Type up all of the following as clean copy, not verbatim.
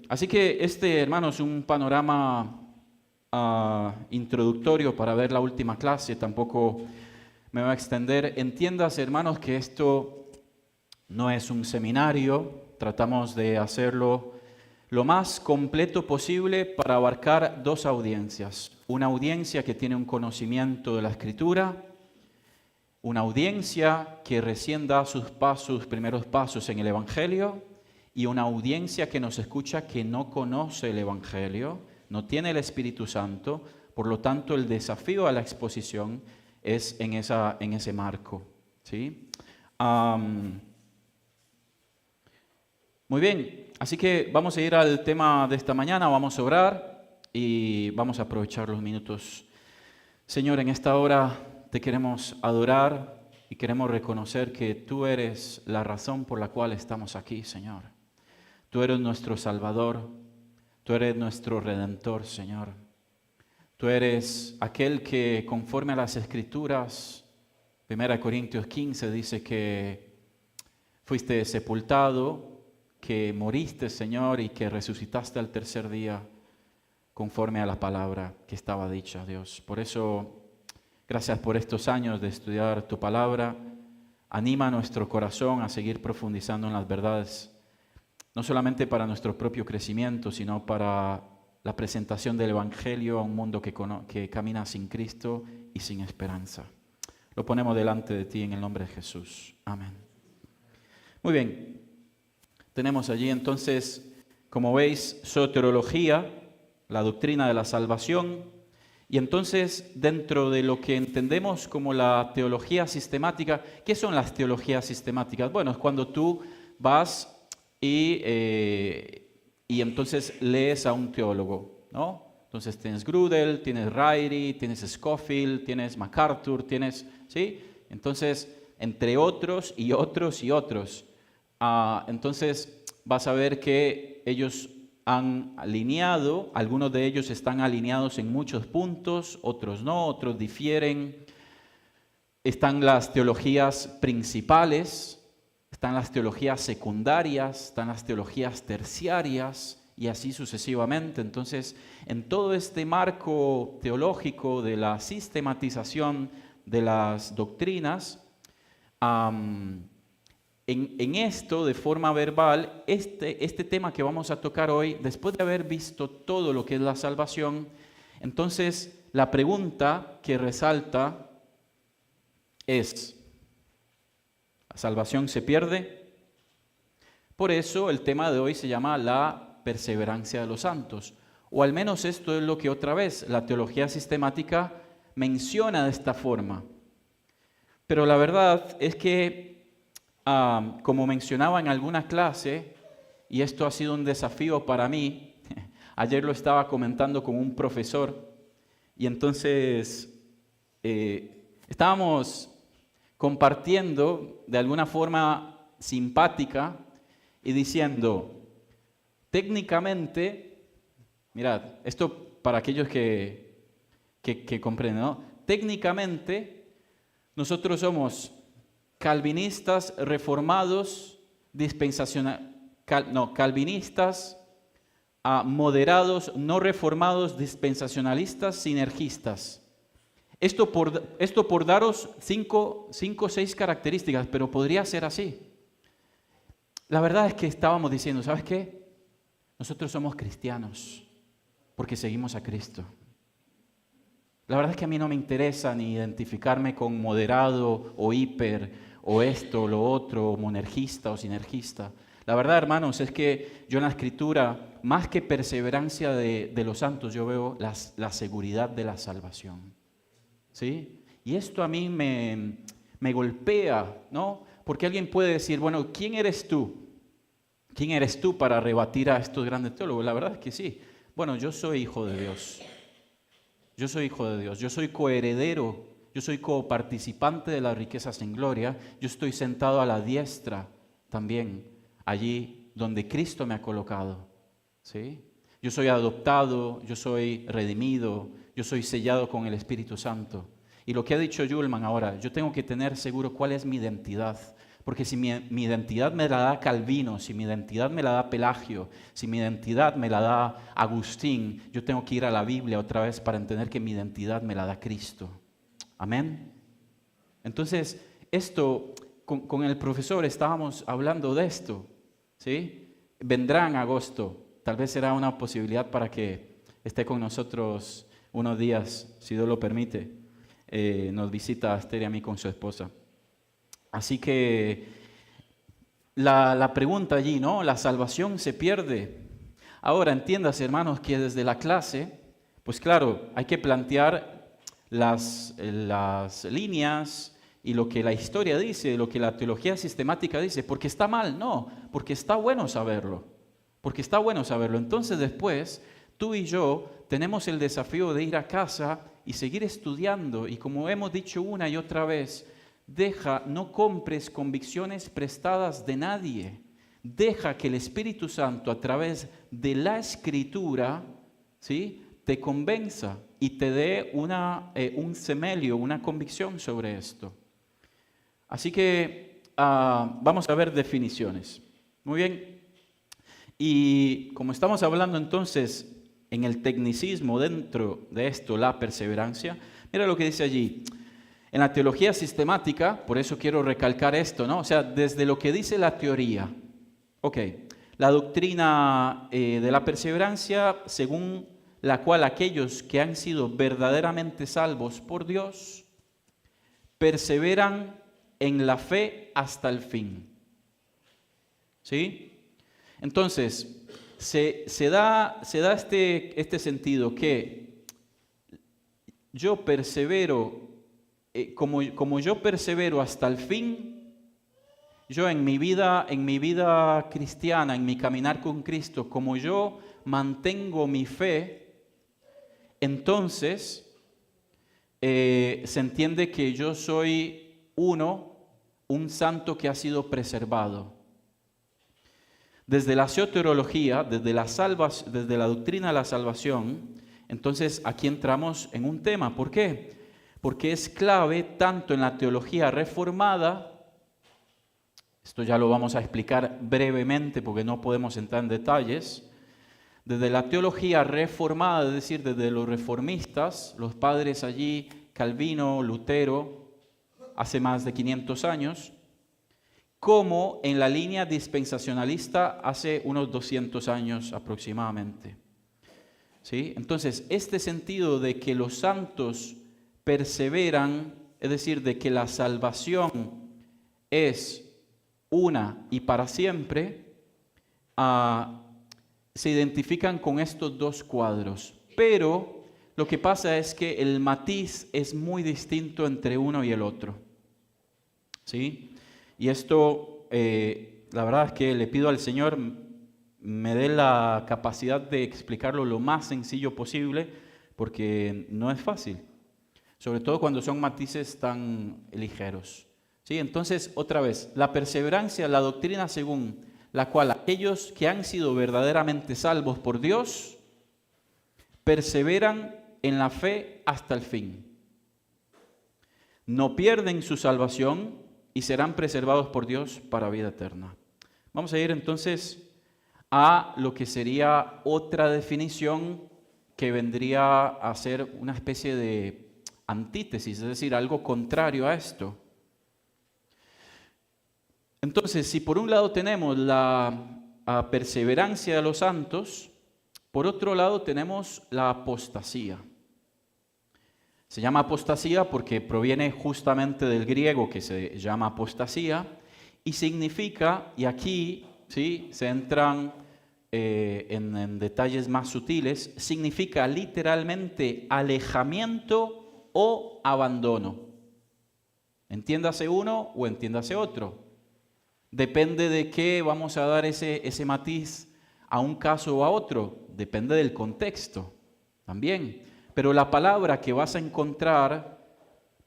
Así que hermano, es un panorama introductorio para ver la última clase. Tampoco me voy a extender. Entiendas, hermanos, que esto no es un seminario. Tratamos de hacerlo lo más completo posible para abarcar dos audiencias. Una audiencia que tiene un conocimiento de la Escritura, una audiencia que recién da sus primeros pasos en el Evangelio, y una audiencia que nos escucha que no conoce el Evangelio, no tiene el Espíritu Santo. Por lo tanto, el desafío a la exposición es en ese marco, ¿sí? Muy bien, así que vamos a ir al tema de esta mañana, vamos a orar y vamos a aprovechar los minutos. Señor, en esta hora te queremos adorar y queremos reconocer que tú eres la razón por la cual estamos aquí, Señor. Tú eres nuestro Salvador, tú eres nuestro Redentor, Señor. Tú eres aquel que, conforme a las Escrituras, 1 Corintios 15 dice que fuiste sepultado, que moriste, Señor, y que resucitaste al tercer día, conforme a la palabra que estaba dicha, Dios. Por eso, gracias por estos años de estudiar tu palabra. Anima nuestro corazón a seguir profundizando en las verdades, no solamente para nuestro propio crecimiento, sino para la presentación del Evangelio a un mundo que camina sin Cristo y sin esperanza. Lo ponemos delante de ti en el nombre de Jesús. Amén. Muy bien. Tenemos allí entonces, como veis, soteriología, la doctrina de la salvación. Y entonces, dentro de lo que entendemos como la teología sistemática, ¿qué son las teologías sistemáticas? Bueno, es cuando tú vas y entonces lees a un teólogo, ¿no? Entonces tienes Grudel, tienes Ryrie, tienes Scofield, tienes MacArthur, ¿sí? Entonces, entre otros y otros y otros. Entonces vas a ver que ellos han alineado, algunos de ellos están alineados en muchos puntos, otros no, otros difieren. Están las teologías principales, están las teologías secundarias, están las teologías terciarias y así sucesivamente. Entonces, en todo este marco teológico de la sistematización de las doctrinas, en esto, de forma verbal, este tema que vamos a tocar hoy, después de haber visto todo lo que es la salvación, entonces la pregunta que resalta es: ¿la salvación se pierde? Por eso el tema de hoy se llama la perseverancia de los santos, o al menos esto es lo que otra vez la teología sistemática menciona de esta forma. Pero la verdad es que como mencionaba en alguna clase, y esto ha sido un desafío para mí, ayer lo estaba comentando con un profesor, y entonces estábamos compartiendo de alguna forma simpática y diciendo, técnicamente, mirad, esto para aquellos que comprenden, ¿no? Técnicamente, nosotros somos calvinistas, reformados, calvinistas, moderados, no reformados, dispensacionalistas, sinergistas. Esto por daros 5 o 6 características, pero podría ser así. La verdad es que estábamos diciendo, ¿sabes qué? Nosotros somos cristianos porque seguimos a Cristo. La verdad es que a mí no me interesa ni identificarme con moderado o hiper o esto o lo otro, o monergista o sinergista. La verdad, hermanos, es que yo en la Escritura, más que perseverancia de los santos, yo veo la seguridad de la salvación. ¿Sí? Y esto a mí me golpea, ¿no? Porque alguien puede decir, bueno, ¿quién eres tú? ¿Quién eres tú para rebatir a estos grandes teólogos? La verdad es que sí. Bueno, yo soy hijo de Dios. Yo soy hijo de Dios, yo soy coheredero, yo soy coparticipante de las riquezas en gloria, yo estoy sentado a la diestra también, allí donde Cristo me ha colocado, ¿sí? Yo soy adoptado, yo soy redimido, yo soy sellado con el Espíritu Santo. Y lo que ha dicho Yulman ahora, yo tengo que tener seguro cuál es mi identidad, Porque si mi identidad me la da Calvino, si mi identidad me la da Pelagio, si mi identidad me la da Agustín, yo tengo que ir a la Biblia otra vez para entender que mi identidad me la da Cristo. Amén. Entonces, esto, con el profesor estábamos hablando de esto, ¿sí? Vendrá en agosto, tal vez será una posibilidad para que esté con nosotros unos días, si Dios lo permite. Nos visita a Esther y a mí con su esposa. Así que la pregunta allí, ¿no? ¿La salvación se pierde? Ahora, entiendas, hermanos, que desde la clase, pues claro, hay que plantear las líneas y lo que la historia dice, lo que la teología sistemática dice, porque está mal, no, porque está bueno saberlo, porque está bueno saberlo. Entonces después, tú y yo tenemos el desafío de ir a casa y seguir estudiando, y como hemos dicho una y otra vez, no compres convicciones prestadas de nadie. Deja que el Espíritu Santo a través de la Escritura, ¿sí?, te convenza y te dé un semelio, una convicción sobre esto. Así que vamos a ver definiciones. Muy bien. Y como estamos hablando entonces en el tecnicismo dentro de esto, la perseverancia, mira lo que dice allí. En la teología sistemática, por eso quiero recalcar esto, ¿no? O sea, desde lo que dice la teoría. Ok, la doctrina de la perseverancia, según la cual aquellos que han sido verdaderamente salvos por Dios, perseveran en la fe hasta el fin. ¿Sí? Entonces, se da este sentido que yo persevero, como yo persevero hasta el fin, yo en mi vida cristiana, en mi caminar con Cristo, como yo mantengo mi fe, entonces se entiende que yo soy un santo que ha sido preservado. Desde la soteriología, desde la doctrina de la salvación, entonces aquí entramos en un tema. ¿Por qué? Porque es clave tanto en la teología reformada, esto ya lo vamos a explicar brevemente porque no podemos entrar en detalles, desde la teología reformada, es decir, desde los reformistas, los padres allí, Calvino, Lutero, hace más de 500 años, como en la línea dispensacionalista hace unos 200 años aproximadamente. ¿Sí? Entonces, este sentido de que los santos perseveran, es decir, de que la salvación es una y para siempre, se identifican con estos dos cuadros. Pero lo que pasa es que el matiz es muy distinto entre uno y el otro. ¿Sí? Y esto, la verdad es que le pido al Señor me dé la capacidad de explicarlo lo más sencillo posible, porque no es fácil, sobre todo cuando son matices tan ligeros. ¿Sí? Entonces, otra vez, la perseverancia, la doctrina según la cual aquellos que han sido verdaderamente salvos por Dios perseveran en la fe hasta el fin. No pierden su salvación y serán preservados por Dios para vida eterna. Vamos a ir entonces a lo que sería otra definición que vendría a ser una especie de antítesis, es decir, algo contrario a esto. Entonces, si por un lado tenemos la perseverancia de los santos, por otro lado tenemos la apostasía. Se llama apostasía porque proviene justamente del griego que se llama apostasía y significa, y aquí ¿sí?, se entran en detalles más sutiles, significa literalmente alejamiento o abandono. Entiéndase uno o entiéndase otro. Depende de qué vamos a dar ese matiz a un caso o a otro. Depende del contexto también. Pero la palabra que vas a encontrar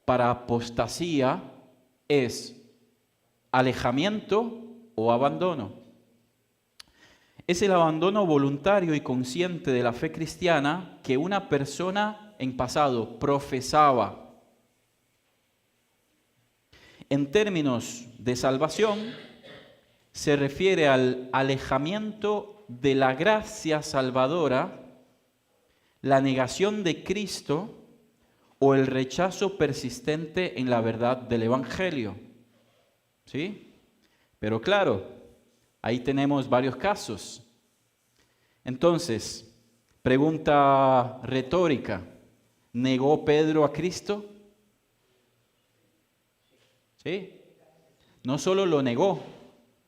para apostasía es alejamiento o abandono. Es el abandono voluntario y consciente de la fe cristiana que una persona en pasado profesaba En términos de salvación, se refiere al alejamiento de la gracia salvadora, la negación de Cristo o el rechazo persistente en la verdad del Evangelio. ¿Sí? Pero claro, ahí tenemos varios casos. Entonces, pregunta retórica, ¿negó Pedro a Cristo? ¿Sí? No solo lo negó,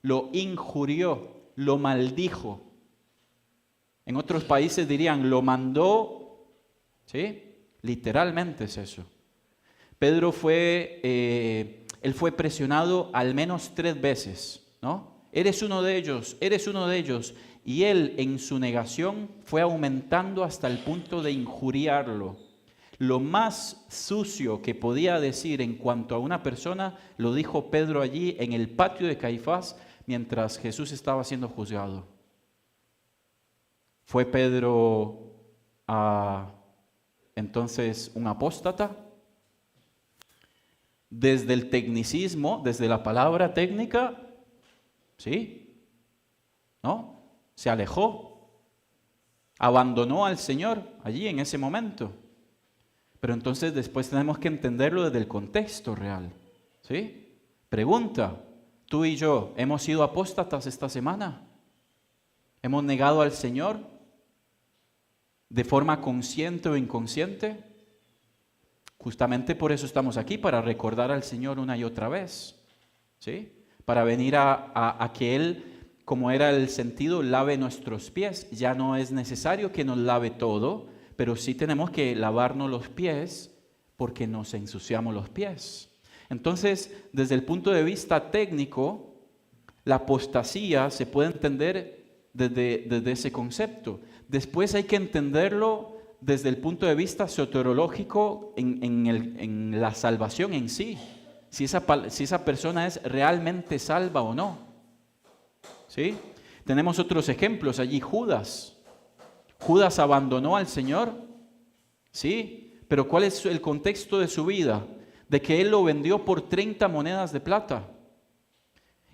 lo injurió, lo maldijo. En otros países dirían, lo mandó, ¿sí? Literalmente es eso. Pedro él fue presionado al menos 3 veces, ¿no? Eres uno de ellos, eres uno de ellos. Y él en su negación fue aumentando hasta el punto de injuriarlo. Lo más sucio que podía decir en cuanto a una persona, lo dijo Pedro allí en el patio de Caifás mientras Jesús estaba siendo juzgado. ¿Fue Pedro entonces un apóstata? Desde el tecnicismo, desde la palabra técnica, ¿sí? ¿No? Se alejó, abandonó al Señor allí en ese momento. Pero entonces después tenemos que entenderlo desde el contexto real, ¿sí? Pregunta, ¿tú y yo hemos sido apóstatas esta semana? ¿Hemos negado al Señor de forma consciente o inconsciente? Justamente por eso estamos aquí, para recordar al Señor una y otra vez, ¿sí? Para venir a que Él, como era el sentido, lave nuestros pies. Ya no es necesario que nos lave todo, pero sí tenemos que lavarnos los pies porque nos ensuciamos los pies. Entonces, desde el punto de vista técnico, la apostasía se puede entender desde ese concepto. Después hay que entenderlo desde el punto de vista soteriológico en la salvación en sí. Si esa persona es realmente salva o no. ¿Sí? Tenemos otros ejemplos allí. Judas abandonó al Señor, ¿sí? Pero ¿cuál es el contexto de su vida? De que él lo vendió por 30 monedas de plata.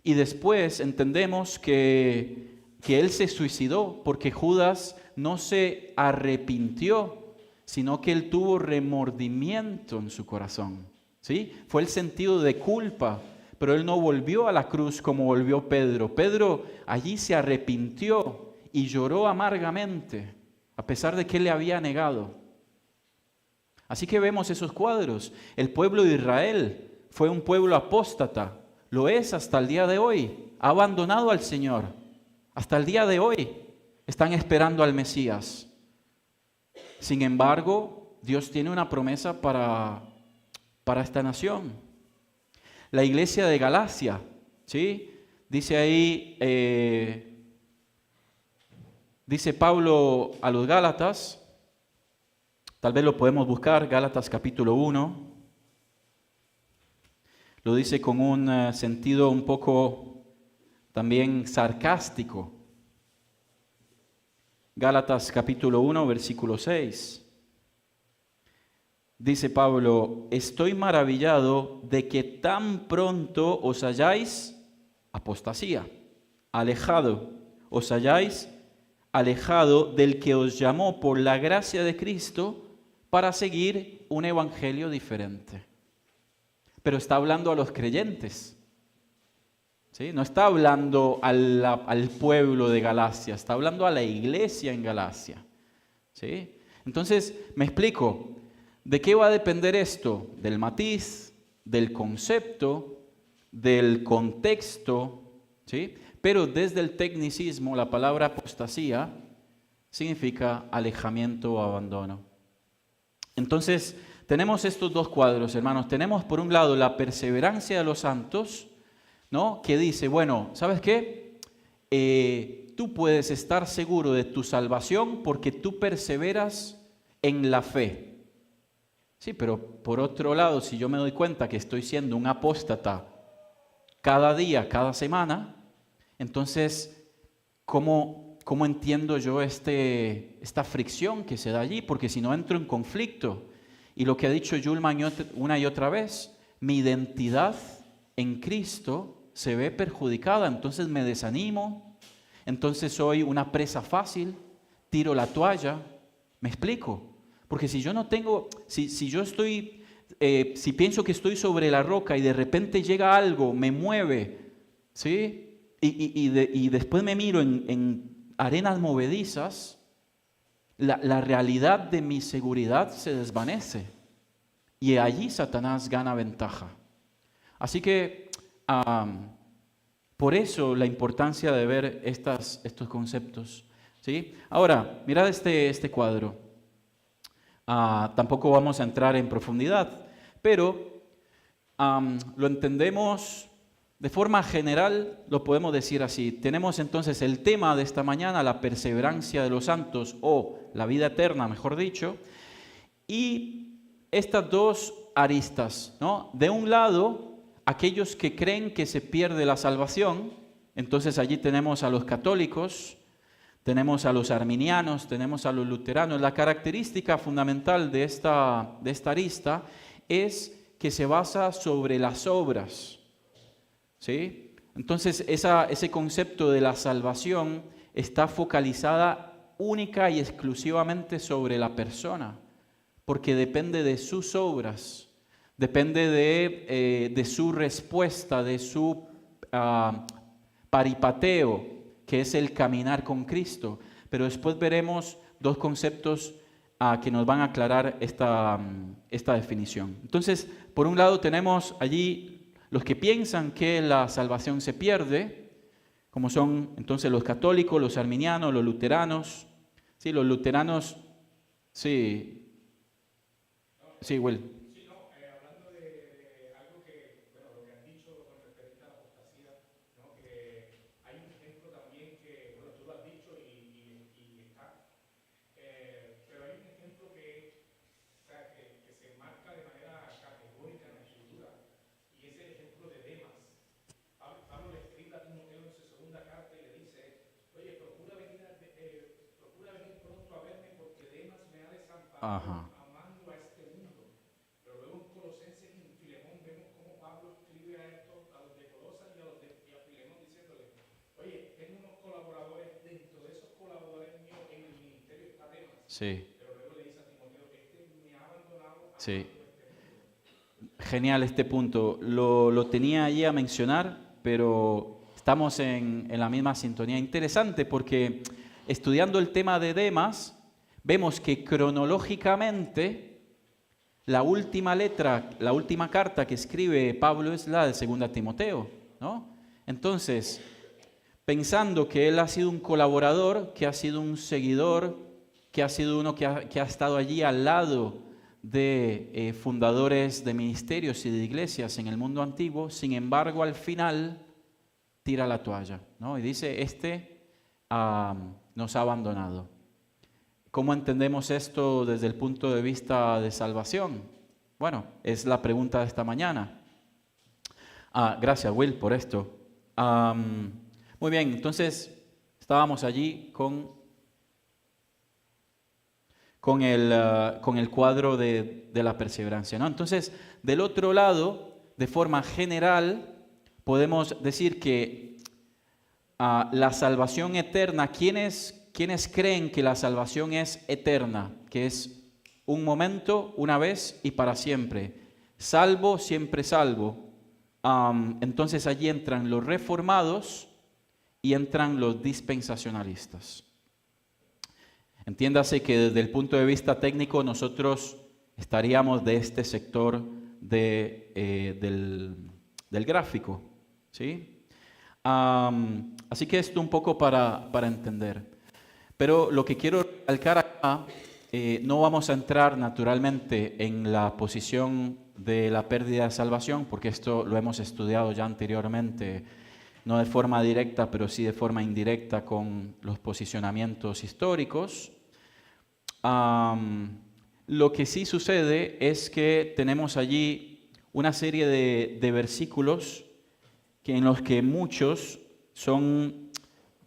Y después entendemos que él se suicidó porque Judas no se arrepintió, sino que él tuvo remordimiento en su corazón, ¿sí? Fue el sentido de culpa, pero él no volvió a la cruz como volvió Pedro. Pedro allí se arrepintió y lloró amargamente, a pesar de que él le había negado. Así que vemos esos cuadros. El pueblo de Israel fue un pueblo apóstata, lo es hasta el día de hoy, ha abandonado al Señor. Hasta el día de hoy están esperando al Mesías. Sin embargo, Dios tiene una promesa para esta nación. La iglesia de Galacia, ¿sí? Dice ahí, dice Pablo a los Gálatas, tal vez lo podemos buscar, Gálatas capítulo 1, lo dice con un sentido un poco también sarcástico. Gálatas capítulo 1, versículo 6. Dice Pablo, estoy maravillado de que tan pronto os hayáis apostasía, os hayáis alejado del que os llamó por la gracia de Cristo para seguir un evangelio diferente. Pero está hablando a los creyentes. ¿Sí? No está hablando al pueblo de Galacia, está hablando a la iglesia en Galacia. ¿Sí? Entonces, me explico, ¿de qué va a depender esto? Del matiz, del concepto, del contexto, ¿sí? Pero desde el tecnicismo, la palabra apostasía significa alejamiento o abandono. Entonces, tenemos estos dos cuadros, hermanos. Tenemos por un lado la perseverancia de los santos, ¿no? Que dice, bueno, ¿sabes qué? Tú puedes estar seguro de tu salvación porque tú perseveras en la fe. Sí, pero por otro lado, si yo me doy cuenta que estoy siendo un apóstata cada día, cada semana, entonces, ¿cómo entiendo yo esta fricción que se da allí? Porque si no entro en conflicto. Y lo que ha dicho Yulman una y otra vez, mi identidad en Cristo se ve perjudicada, entonces me desanimo, entonces soy una presa fácil, tiro la toalla. ¿Me explico? Porque si yo no tengo, si yo estoy, si pienso que estoy sobre la roca y de repente llega algo, me mueve, ¿sí? Y después me miro en arenas movedizas, la realidad de mi seguridad se desvanece y allí Satanás gana ventaja. Así que por eso la importancia de ver estos conceptos, ¿sí? Ahora, mirad este cuadro. Tampoco vamos a entrar en profundidad, pero lo entendemos de forma general, lo podemos decir así. Tenemos entonces el tema de esta mañana, la perseverancia de los santos o la vida eterna, mejor dicho, y estas dos aristas, ¿no? De un lado, aquellos que creen que se pierde la salvación, entonces allí tenemos a los católicos, tenemos a los arminianos, tenemos a los luteranos. La característica fundamental de esta arista es que se basa sobre las obras, ¿sí? Entonces ese concepto de la salvación está focalizada única y exclusivamente sobre la persona, porque depende de sus obras, depende de su respuesta, de su paripateo, que es el caminar con Cristo. Pero después veremos dos conceptos que nos van a aclarar esta definición. Entonces, por un lado tenemos allí los que piensan que la salvación se pierde, como son entonces los católicos, los arminianos, los luteranos. Sí, los luteranos, sí, sí, Will. Ajá. Sí. Sí. Genial este punto. Lo tenía allí a mencionar, pero estamos en la misma sintonía. Interesante porque estudiando el tema de Demas, vemos que cronológicamente la última letra, la última carta que escribe Pablo es la de 2 Timoteo, ¿no? Entonces, pensando que él ha sido un colaborador, que ha sido un seguidor, que ha sido uno que ha estado allí al lado de fundadores de ministerios y de iglesias en el mundo antiguo, sin embargo, al final tira la toalla, ¿no? Y dice, nos ha abandonado. ¿Cómo entendemos esto desde el punto de vista de salvación? Bueno, es la pregunta de esta mañana. Gracias, Will, por esto. Muy bien, entonces estábamos allí con el cuadro de la perseverancia, ¿no? Entonces, del otro lado, de forma general, podemos decir que la salvación eterna, ¿quiénes creen que la salvación es eterna? Que es un momento, una vez y para siempre. Salvo, siempre salvo. Entonces allí entran los reformados y entran los dispensacionalistas. Entiéndase que desde el punto de vista técnico nosotros estaríamos de este sector del gráfico, ¿sí? Así que esto un poco para entender. Pero lo que quiero recalcar acá, no vamos a entrar naturalmente en la posición de la pérdida de salvación, porque esto lo hemos estudiado ya anteriormente, no de forma directa, pero sí de forma indirecta con los posicionamientos históricos. Lo que sí sucede es que tenemos allí una serie de versículos en los que muchos son,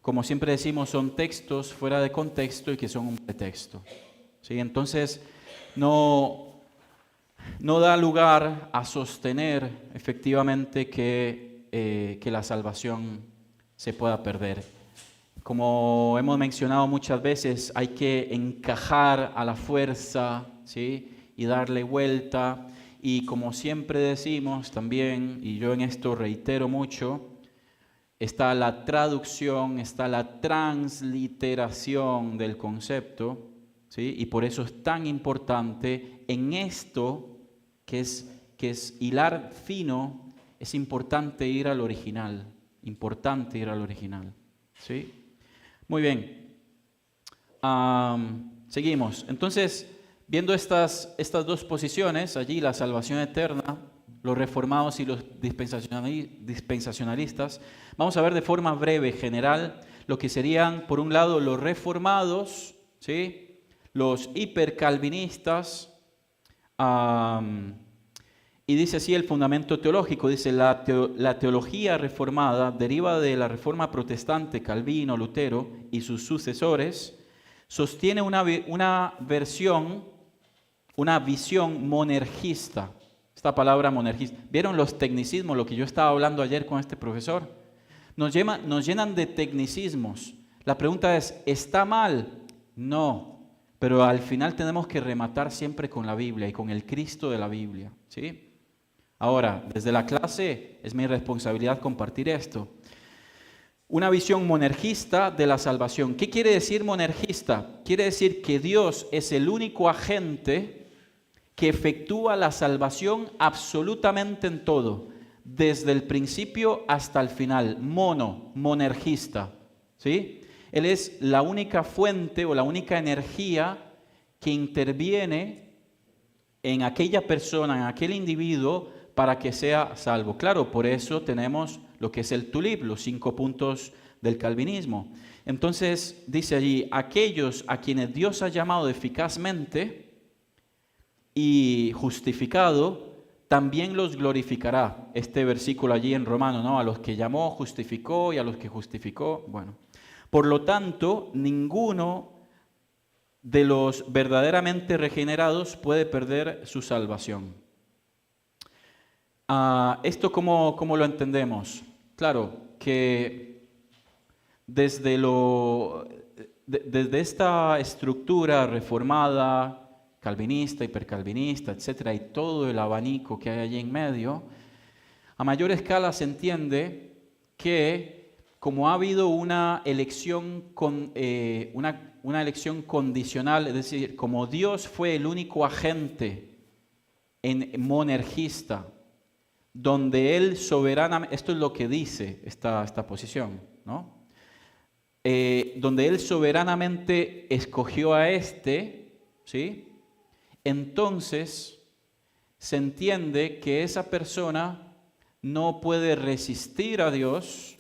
como siempre decimos, son textos fuera de contexto y que son un pretexto, ¿sí? Entonces, no no da lugar a sostener efectivamente que la salvación se pueda perder. Como hemos mencionado muchas veces, hay que encajar a la fuerza, ¿sí? Y darle vuelta. Y como siempre decimos también, y yo en esto reitero mucho, está la traducción, está la transliteración del concepto, ¿sí? Y por eso es tan importante en esto, que es hilar fino, es importante ir al original, ¿sí? Muy bien. Seguimos. Entonces, viendo estas dos posiciones, allí la salvación eterna, los reformados y los dispensacionalistas, vamos a ver de forma breve, general, lo que serían, por un lado, los reformados, ¿sí? Los hipercalvinistas, y dice así el fundamento teológico, dice la teología reformada deriva de la reforma protestante, Calvino, Lutero y sus sucesores, sostiene una visión monergista. Esta palabra monergista. ¿Vieron los tecnicismos, lo que yo estaba hablando ayer con este profesor? Nos llenan de tecnicismos. La pregunta es, ¿está mal? No, pero al final tenemos que rematar siempre con la Biblia y con el Cristo de la Biblia, ¿sí? Ahora, desde la clase es mi responsabilidad compartir esto. Una visión monergista de la salvación. ¿Qué quiere decir monergista? Quiere decir que Dios es el único agente que efectúa la salvación absolutamente en todo, desde el principio hasta el final. Monergista, ¿sí? Él es la única fuente o la única energía que interviene en aquella persona, en aquel individuo, para que sea salvo. Claro, por eso tenemos lo que es el TULIP, los 5 puntos del calvinismo. Entonces dice allí, aquellos a quienes Dios ha llamado eficazmente y justificado, también los glorificará. Este versículo allí en Romano, ¿no? A los que llamó, justificó, y a los que justificó, bueno. Por lo tanto, ninguno de los verdaderamente regenerados puede perder su salvación. ¿Esto cómo lo entendemos? Claro, que desde esta estructura reformada, calvinista, hipercalvinista, etcétera, y todo el abanico que hay allí en medio, a mayor escala se entiende que como ha habido una elección una elección condicional, es decir, como Dios fue el único agente monergista, donde Él soberanamente, esto es lo que dice esta posición, ¿no? Donde Él soberanamente escogió a ¿sí? Entonces se entiende que esa persona no puede resistir a Dios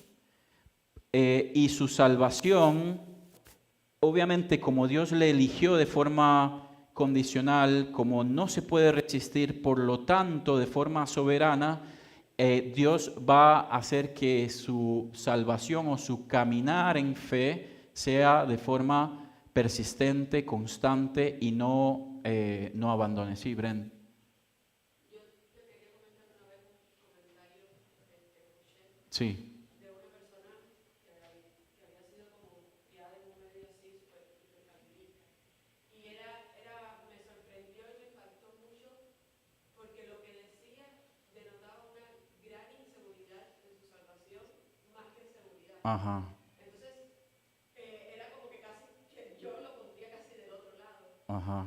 y su salvación, obviamente como Dios le eligió de forma condicional, como no se puede resistir, por lo tanto, de forma soberana, Dios va a hacer que su salvación o su caminar en fe sea de forma persistente, constante y no abandone. Sí, Bren. Sí. Ajá. Ajá.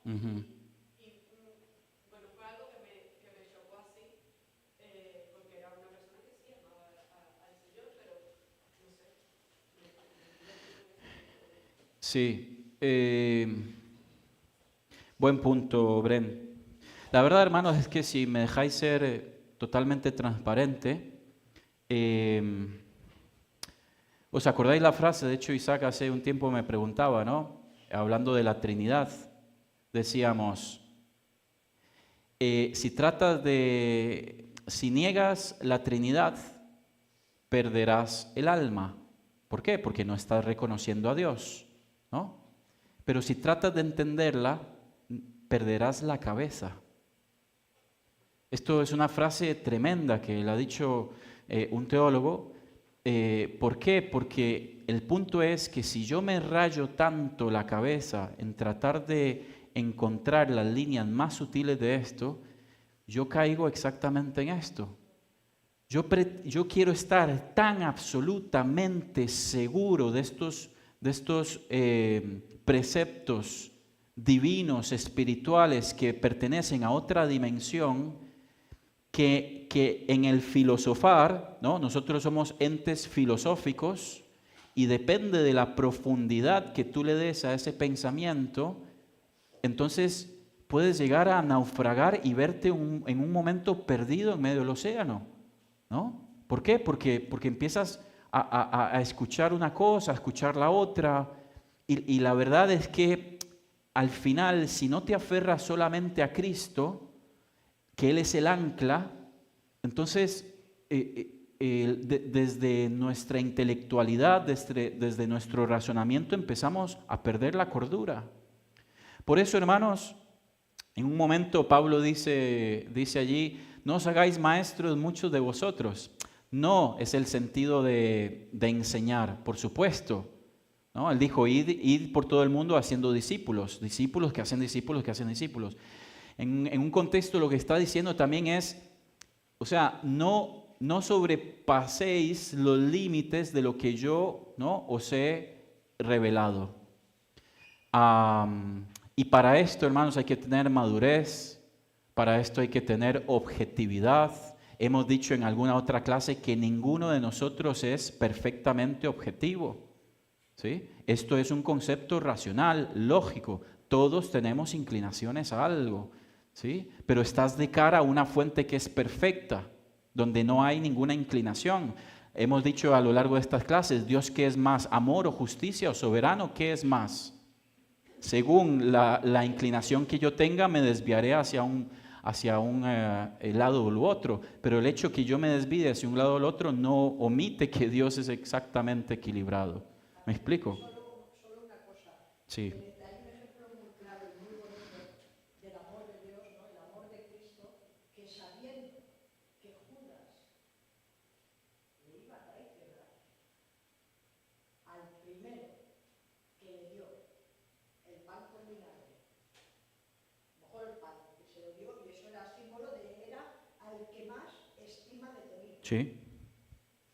Ujú. Sí, buen punto, Bren. La verdad, hermanos, es que si me dejáis ser totalmente transparente, ¿os acordáis la frase? De hecho, Isaac hace un tiempo me preguntaba, ¿no? Hablando de la Trinidad, decíamos, si niegas la Trinidad, perderás el alma. ¿Por qué? Porque no estás reconociendo a Dios, ¿no? Pero si tratas de entenderla, perderás la cabeza. Esto es una frase tremenda que le ha dicho un teólogo. ¿Por qué? Porque el punto es que si yo me rayo tanto la cabeza en tratar de encontrar las líneas más sutiles de esto, yo caigo exactamente en esto. Yo quiero estar tan absolutamente seguro de estos preceptos divinos, espirituales, que pertenecen a otra dimensión, que en el filosofar, ¿no? Nosotros somos entes filosóficos y depende de la profundidad que tú le des a ese pensamiento, entonces puedes llegar a naufragar y verte en un momento perdido en medio del océano, ¿no? ¿Por qué? Porque empiezas a escuchar una cosa, a escuchar la otra, y la verdad es que al final, si no te aferras solamente a Cristo, que Él es el ancla, entonces desde nuestra intelectualidad, desde nuestro razonamiento empezamos a perder la cordura. Por eso, hermanos, en un momento Pablo dice allí, no os hagáis maestros muchos de vosotros. No es el sentido de enseñar, por supuesto, ¿no? Él dijo, id por todo el mundo haciendo discípulos, discípulos que hacen discípulos que hacen discípulos. En un contexto lo que está diciendo también es, o sea, no sobrepaséis los límites de lo que yo, ¿no?, os he revelado. Y para esto, hermanos, hay que tener madurez, para esto hay que tener objetividad. Hemos dicho en alguna otra clase que ninguno de nosotros es perfectamente objetivo, ¿sí? Esto es un concepto racional, lógico. Todos tenemos inclinaciones a algo, ¿sí? Pero estás de cara a una fuente que es perfecta, donde no hay ninguna inclinación. Hemos dicho a lo largo de estas clases, Dios, ¿qué es más? ¿Amor o justicia o soberano? ¿Qué es más? Según la inclinación que yo tenga, me desviaré hacia un lado u otro. Pero el hecho que yo me desvíe hacia un lado o el otro no omite que Dios es exactamente equilibrado. ¿Me explico? Solo una cosa. Sí. Hay un ejemplo muy claro y muy bonito del amor de Dios, ¿no? El amor de Cristo, que sabiendo que Judas le iba a traicionar, al primero que le dio el pan con vinagre, mejor el pan, que se lo dio, y eso era símbolo de, era al que más estima de tener. Sí.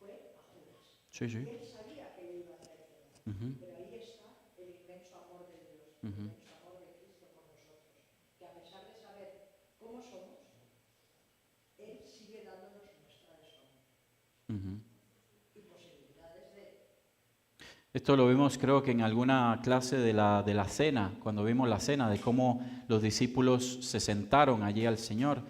Fue a Judas. Sí, sí. Y él sabía que le iba a traicionar. Pero ahí está el inmenso amor de Dios, el inmenso amor de Cristo por nosotros, que a pesar de saber cómo somos, Él sigue dándonos muestra de su amor y posibilidades de... Esto lo vimos, creo que en alguna clase de la cena, cuando vimos la cena, de cómo los discípulos se sentaron allí al Señor.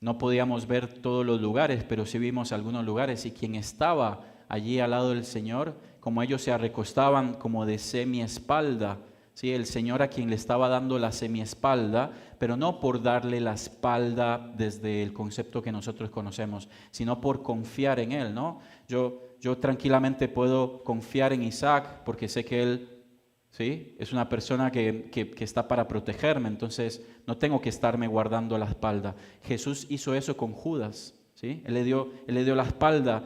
No podíamos ver todos los lugares, pero sí vimos algunos lugares, y quien estaba allí al lado del Señor, como ellos se recostaban como de semiespalda, ¿sí? El Señor a quien le estaba dando la semiespalda, pero no por darle la espalda desde el concepto que nosotros conocemos, sino por confiar en Él, ¿no? Yo tranquilamente puedo confiar en Isaac porque sé que él, ¿sí?, es una persona que está para protegerme, entonces no tengo que estarme guardando la espalda. Jesús hizo eso con Judas, ¿sí? Él le dio la espalda,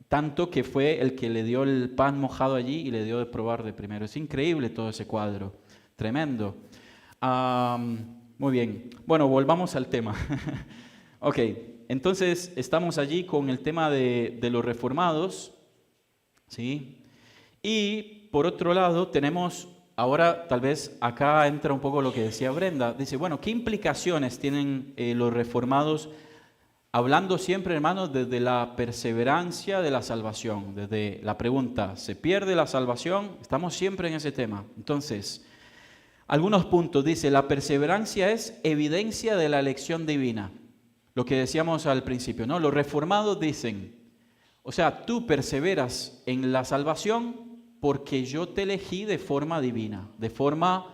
tanto que fue el que le dio el pan mojado allí y le dio de probar de primero. Es increíble todo ese cuadro, tremendo. Muy bien, bueno, volvamos al tema. Ok, entonces estamos allí con el tema de los reformados, ¿sí? Y por otro lado tenemos, ahora tal vez acá entra un poco lo que decía Brenda, dice, bueno, ¿qué implicaciones tienen los reformados? Hablando siempre, hermanos, desde la perseverancia de la salvación, desde la pregunta, ¿se pierde la salvación? Estamos siempre en ese tema. Entonces, Algunos puntos, dice, la perseverancia es evidencia de la elección divina. Lo que decíamos al principio, ¿no? Los reformados dicen, o sea, tú perseveras en la salvación porque yo te elegí de forma divina, de forma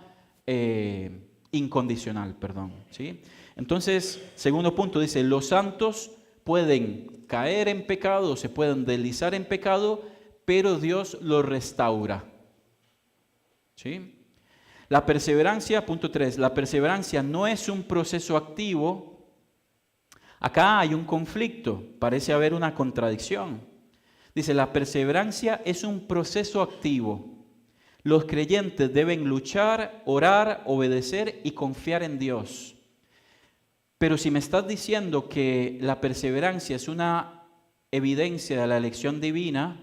incondicional, perdón, ¿sí? Entonces, segundo punto, dice, los santos pueden caer en pecado, se pueden deslizar en pecado, pero Dios los restaura, ¿sí? La perseverancia, punto 3, la perseverancia no es un proceso activo. Acá hay un conflicto, parece haber una contradicción. Dice, la perseverancia es un proceso activo. Los creyentes deben luchar, orar, obedecer y confiar en Dios. Pero si me estás diciendo que la perseverancia es una evidencia de la elección divina,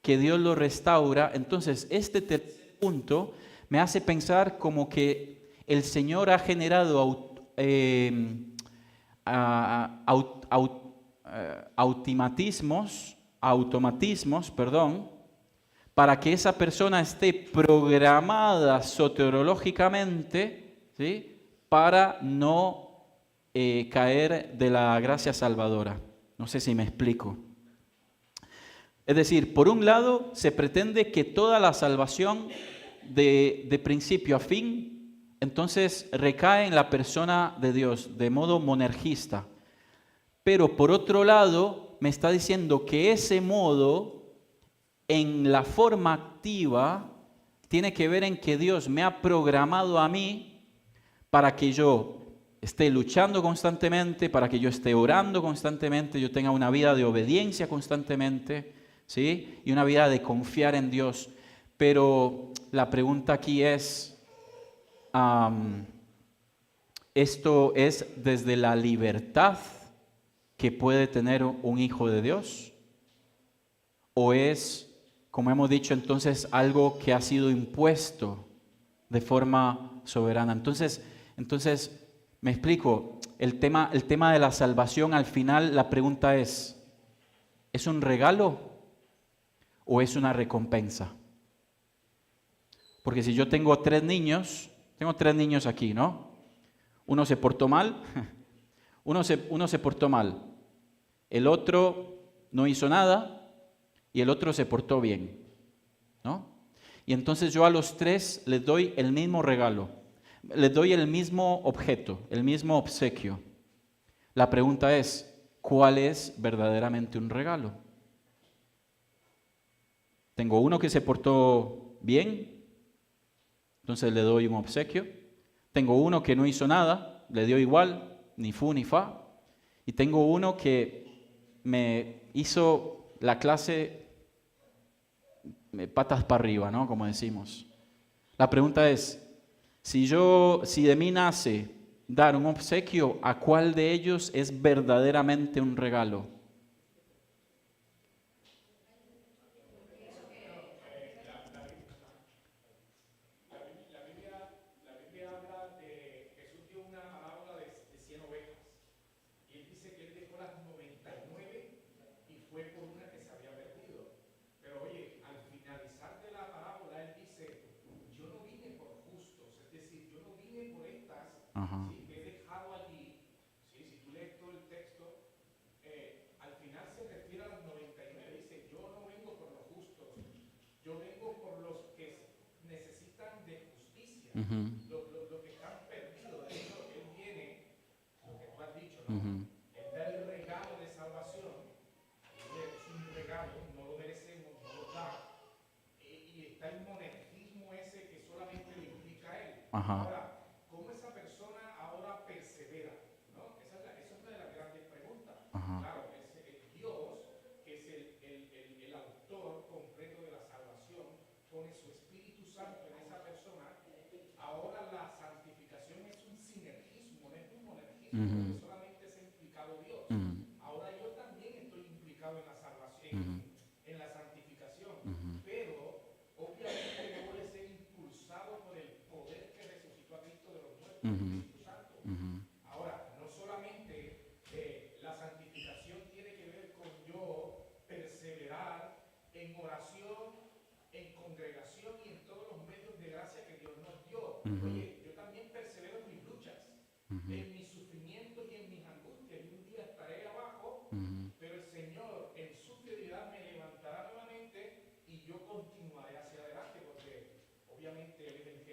que Dios lo restaura, entonces este tercer punto me hace pensar como que el Señor ha generado automatismos, para que esa persona esté programada soteriológicamente, ¿sí? Para no caer de la gracia salvadora. No sé si me explico. Es decir, por un lado, se pretende que toda la salvación de principio a fin, entonces recae en la persona de Dios, de modo monergista. Pero por otro lado, me está diciendo que ese modo, en la forma activa, tiene que ver en que Dios me ha programado a mí para que yo esté luchando constantemente, para que yo esté orando constantemente, yo tenga una vida de obediencia constantemente, ¿sí? Y una vida de confiar en Dios. Pero la pregunta aquí es, ¿esto es desde la libertad que puede tener un hijo de Dios? ¿O es, como hemos dicho, entonces algo que ha sido impuesto de forma soberana? Entonces me explico, el tema de la salvación, al final la pregunta ¿es un regalo o es una recompensa? Porque si yo tengo tres niños aquí, ¿no? Uno se portó mal, uno se portó mal, el otro no hizo nada y el otro se portó bien, ¿no? Y entonces yo a los tres les doy el mismo regalo, les doy el mismo objeto, el mismo obsequio. La pregunta es, ¿cuál es verdaderamente un regalo? Tengo uno que se portó bien, entonces le doy un obsequio. Tengo uno que no hizo nada, le dio igual, ni fu ni fa. Y tengo uno que me hizo la clase patas para arriba, ¿no? Como decimos. La pregunta es, si de mí nace dar un obsequio, ¿a cuál de ellos es verdaderamente un regalo? Ajá. Ujú. Ujú. Ajá. Ajá. Ujú. Ujú. Ujú. Ujú. Ujú. Ujú. Ujú. en mis sufrimientos y en mis angustias. Y un día estaré abajo, Ujú. pero el Señor en su fidelidad me levantará nuevamente y yo continuaré hacia adelante, porque obviamente Él es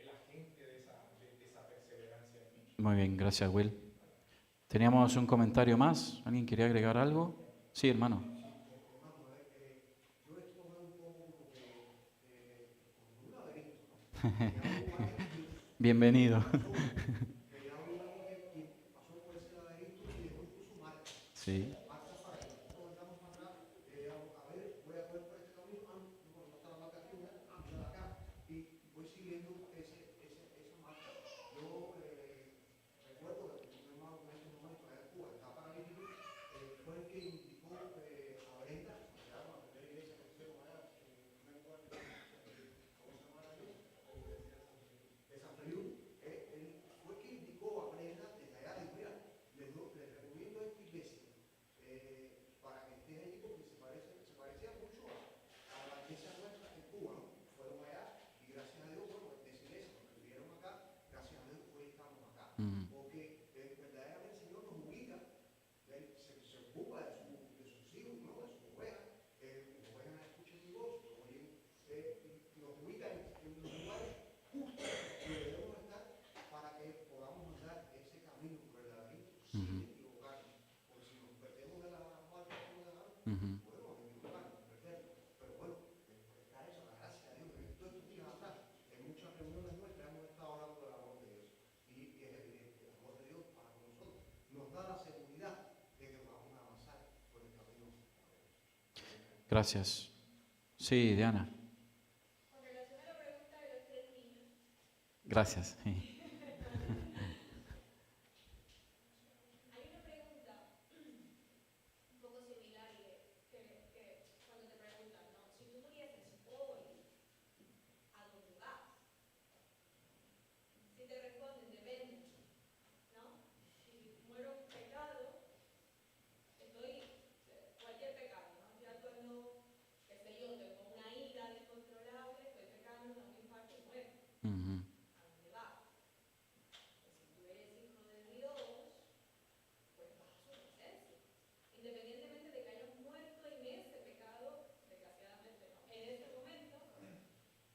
el agente de esa perseverancia en mí. Muy bien, gracias, Will. Teníamos un comentario más. ¿Alguien quería agregar algo? Sí, hermano. Yo esto lo veo un poco como como un laberinto, ¿no? Que ya hubo varios Bienvenido. que ya hubo alguien que pasó por ese laberinto y dejó incluso marcas, Sí. marcas para que nosotros andamos para atrás, a ver, voy a coger por este camino, no está la marca aquí, mira acá, y voy siguiendo esa marca. Yo recuerdo que un hermano en ese momento allá en Cuba, estaba paralítico, fue el que indicó a Brenda, que era la primera iglesia que pusieron allá, no me acuerdo cómo se llama la iglesia, de San Feliu. Él fue el que indicó a Brenda desde allá, dijo, mira, les recomiendo esta iglesia para que estés allí porque se parecía mucho a la iglesia nuestra en Cuba, ¿no? Fueron allá y gracias a Dios, bueno, de esa iglesia nos recibieron acá, gracias a Dios hoy estamos acá. Ujú. Porque verdaderamente el Señor nos ubica, Él se ocupa de sus hijos, ¿no? De sus ovejas. Las ovejas escuchan mi voz, nos ubica en los lugares justos que debemos estar para que podamos andar ese camino por el laberinto sin equivocarnos. Porque si nos perdemos de la marca que nos dejaron, Ujú. podemos equivocarnos, perdernos. Pero bueno, está eso, la gracia de Dios. Todos estos días atrás, en muchas reuniones nuestras hemos estado hablando del amor de Dios. Y es evidente, el amor de Dios para con nosotros nos da la seguridad de que vamos a avanzar por el camino. Gracias. Sí, Diana. Con relación a la pregunta de los 3 niños, Gracias. Sí. hay una pregunta un poco similar y es que cuando te preguntan, ¿no? Si tú murieses hoy, ¿a dónde vas? Si te responden, depende, ¿no? Si muero en pecado, cualquier pecado, ¿no? Estoy actuando, qué sé yo, tengo una ira descontrolable, estoy pecando, me da un infarto y muero. Ujú. ¿A dónde vas? Pues si tú eres hijo de Dios, pues vas a su presencia. Independientemente de que hayas muerto en ese pecado, desgraciadamente no, en ese momento,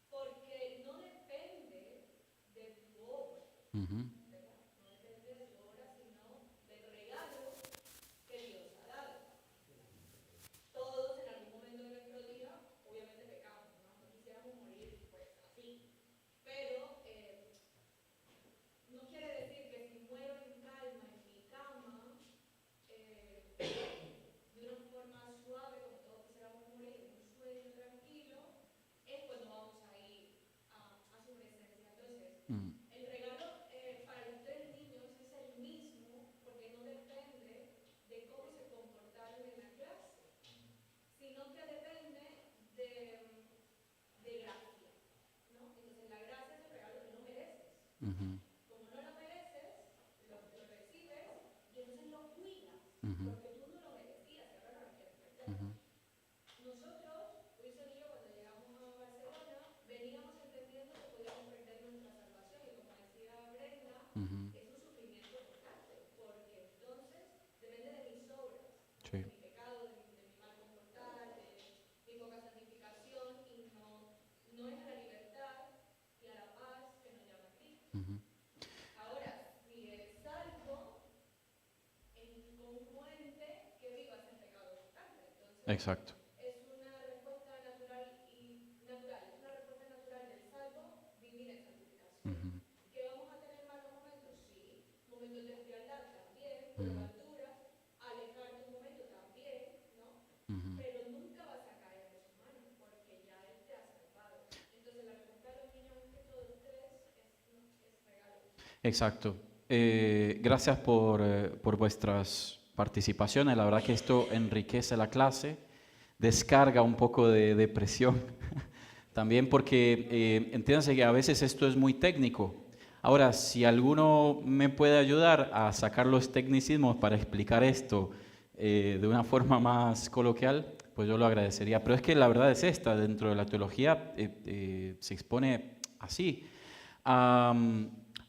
porque no depende de tu obra, Ujú. ¿verdad? No depende de tu obra, sino del regalo que Dios ha dado. Todos en algún momento de nuestro día, obviamente pecamos, ¿no? No quisiéramos morir pues así. Pero no quiere decir que si muero en calma en mi cama, de una forma suave, como todos quisiéramos morir, en un sueño tranquilo, es cuando vamos a ir a su presencia. Entonces, Mm. el regalo para los 3 niños es el mismo, porque no depende de cómo se comportaron en la clase, sino que depende de gracia, ¿no? Entonces, la gracia es el regalo que no mereces. Ujú. Como no lo mereces, lo recibes y entonces lo cuidas, Ujú. porque tú no lo merecías y ahora no lo quieres perder. Ujú. Nosotros, Wilson y yo, cuando llegamos a Barcelona, veníamos entendiendo que podíamos perder nuestra salvación y como decía Brenda, Ujú. es un sufrimiento constante, porque entonces depende de mis obras, ¿no? Sí. De mi pecado, de mi mal comportar, de mi poca santificación y no es a la libertad y a la paz que nos llama Cristo. Ujú. Ahora, si eres salvo, es incongruente que vivas en pecado constante. Entonces, Exacto. es una respuesta natural, es una respuesta natural del salvo vivir en santificación. Ujú. ¿Que vamos a tener malos momentos? Sí. Momentos de frialdad también, Ujú. pruebas duras, alejarte un momento también, ¿no? Ujú. Pero nunca vas a caer de su mano, porque ya Él te ha salvado. Entonces, la respuesta de los niños es que todos 3 es regalo. Exacto. Gracias por vuestras participaciones. La verdad que esto enriquece la clase, descarga un poco de depresión. También porque entiéndanse que a veces esto es muy técnico. Ahora, si alguno me puede ayudar a sacar los tecnicismos para explicar esto de una forma más coloquial, pues yo lo agradecería. Pero es que la verdad es esta, dentro de la teología se expone así.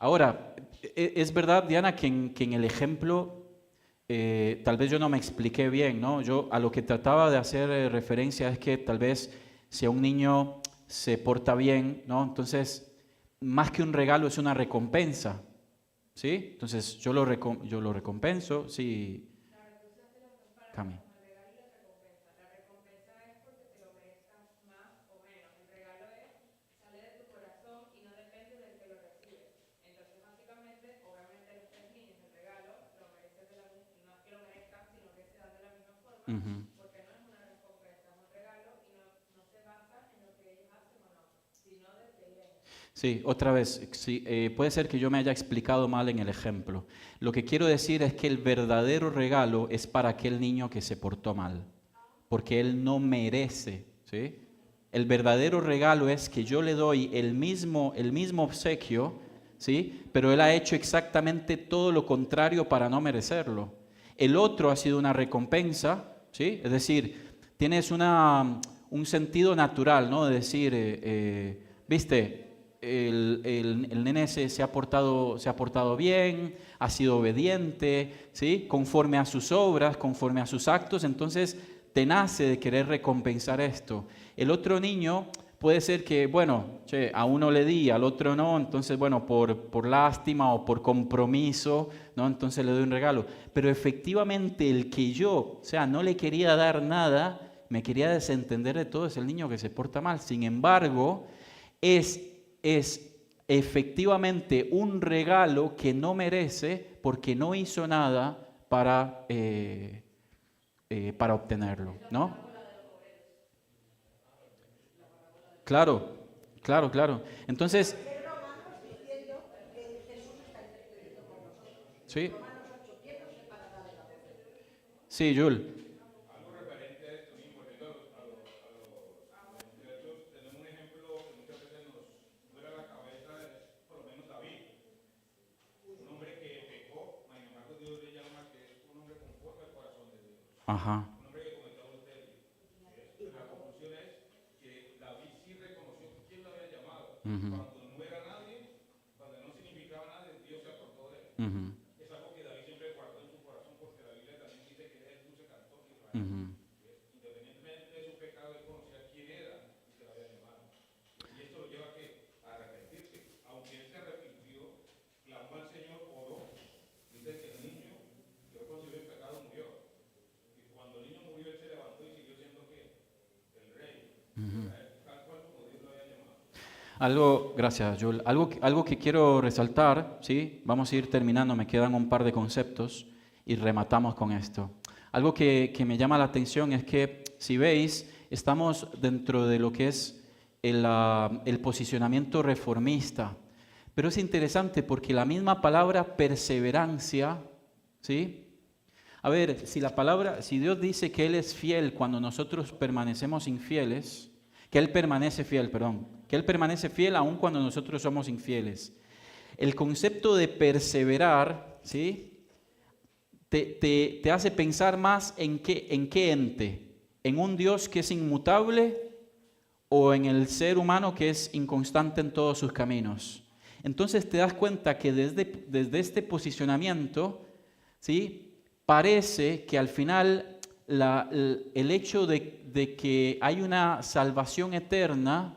Ahora, Es verdad, Diana, que en el ejemplo tal vez yo no me expliqué bien, ¿no? Yo a lo que trataba de hacer referencia es que tal vez si a un niño se porta bien, ¿no? Entonces, más que un regalo es una recompensa, ¿sí? Entonces, yo yo lo recompenso, sí, Claro, entonces hace la compara Cami. como el regalo y la recompensa. La recompensa es porque te lo merezcas más o menos. El regalo es, sale de tu corazón y no depende del que lo recibe. Entonces, básicamente, obviamente los tres niños, el regalo lo mereces de la misma, no es que lo merezcan, sino que se dan de la misma forma, Ujú. porque no es una recompensa, es un regalo y no se basa en lo que ellos hacen o no, sino desde lejos. Sí, otra vez, sí, puede ser que yo me haya explicado mal en el ejemplo. Lo que quiero decir es que el verdadero regalo es para aquel niño que se portó mal, porque él no merece, ¿sí? El verdadero regalo es que yo le doy el mismo obsequio, ¿sí? Pero él ha hecho exactamente todo lo contrario para no merecerlo. El otro ha sido una recompensa, ¿sí? Es decir, tienes un sentido natural, ¿no? De decir, viste, el nene se ha portado bien, ha sido obediente, ¿sí? Conforme a sus obras, conforme a sus actos, entonces te nace de querer recompensar esto. El otro niño puede ser que, bueno, che, a uno le di, al otro no, entonces, bueno, por lástima o por compromiso, ¿no? Entonces le doy un regalo. Pero efectivamente el que yo, o sea, no le quería dar nada, me quería desentender de todo, es el niño que se porta mal. Sin embargo, es efectivamente un regalo que no merece porque no hizo nada para obtenerlo, ¿no? Claro, claro, claro. Entonces, Es Romanos diciendo que Jesús está intercediendo por nosotros. sí, Romanos 8, ¿quién nos separará del amor de Dios? sí, Jules. Algo referente a esto mismo, volviendo a los muchachos, tenemos un ejemplo que muchas veces nos vuela la cabeza, por lo menos David, un hombre que pecó, sin embargo Dios le llama que es un hombre conforme al corazón de Dios, Ajá. un hombre que cometió adulterio. Entonces la conclusión es que David sí reconoció quién lo había llamado. Ujú, Cuando no era nadie, cuando no significaba nada, Dios se acordó de él. ujú, Es algo que David siempre guardó en su corazón porque la Biblia también dice que él es el dulce cantor de Israel. ujú. Independientemente de su pecado, él conocía quién era y que lo había llamado. Y esto lo lleva a arrepentirse. Aunque él se arrepintió, clamó al Señor, oró. Dice que el niño, yo considero el pecado, murió. Y cuando el niño murió, él se levantó y siguió siendo ¿qué? El rey de Israel, tal cual como Dios lo había llamado. Gracias, Joel. Algo que quiero resaltar, ¿sí? Vamos a ir terminando, me quedan un par de conceptos y rematamos con esto. Algo que me llama la atención es que, si veis, estamos dentro de lo que es el posicionamiento reformista. Pero es interesante porque la misma palabra perseverancia, ¿sí? A ver, si Dios dice que Él es fiel cuando nosotros permanecemos infieles, que Él permanece fiel, perdón, que Él permanece fiel aun cuando nosotros somos infieles. El concepto de perseverar, ¿sí? Te hace pensar más en qué ente, en un Dios que es inmutable o en el ser humano que es inconstante en todos sus caminos. Entonces te das cuenta que desde este posicionamiento, ¿sí? Parece que al final el hecho de que hay una salvación eterna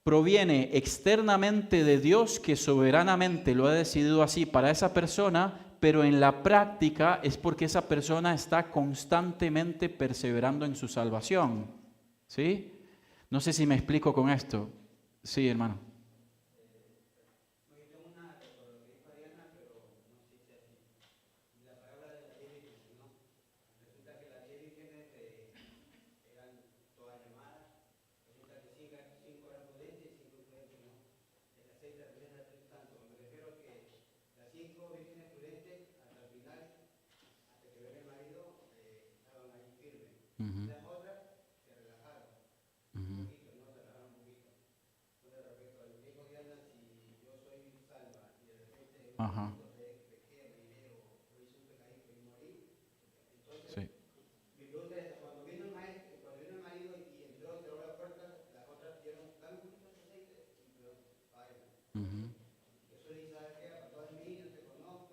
proviene externamente de Dios, que soberanamente lo ha decidido así para esa persona, pero en la práctica es porque esa persona está constantemente perseverando en su salvación. ¿Sí? No sé si me explico con esto. Sí, hermano. Ujú, ujú. Ajá. Sí. Ujú.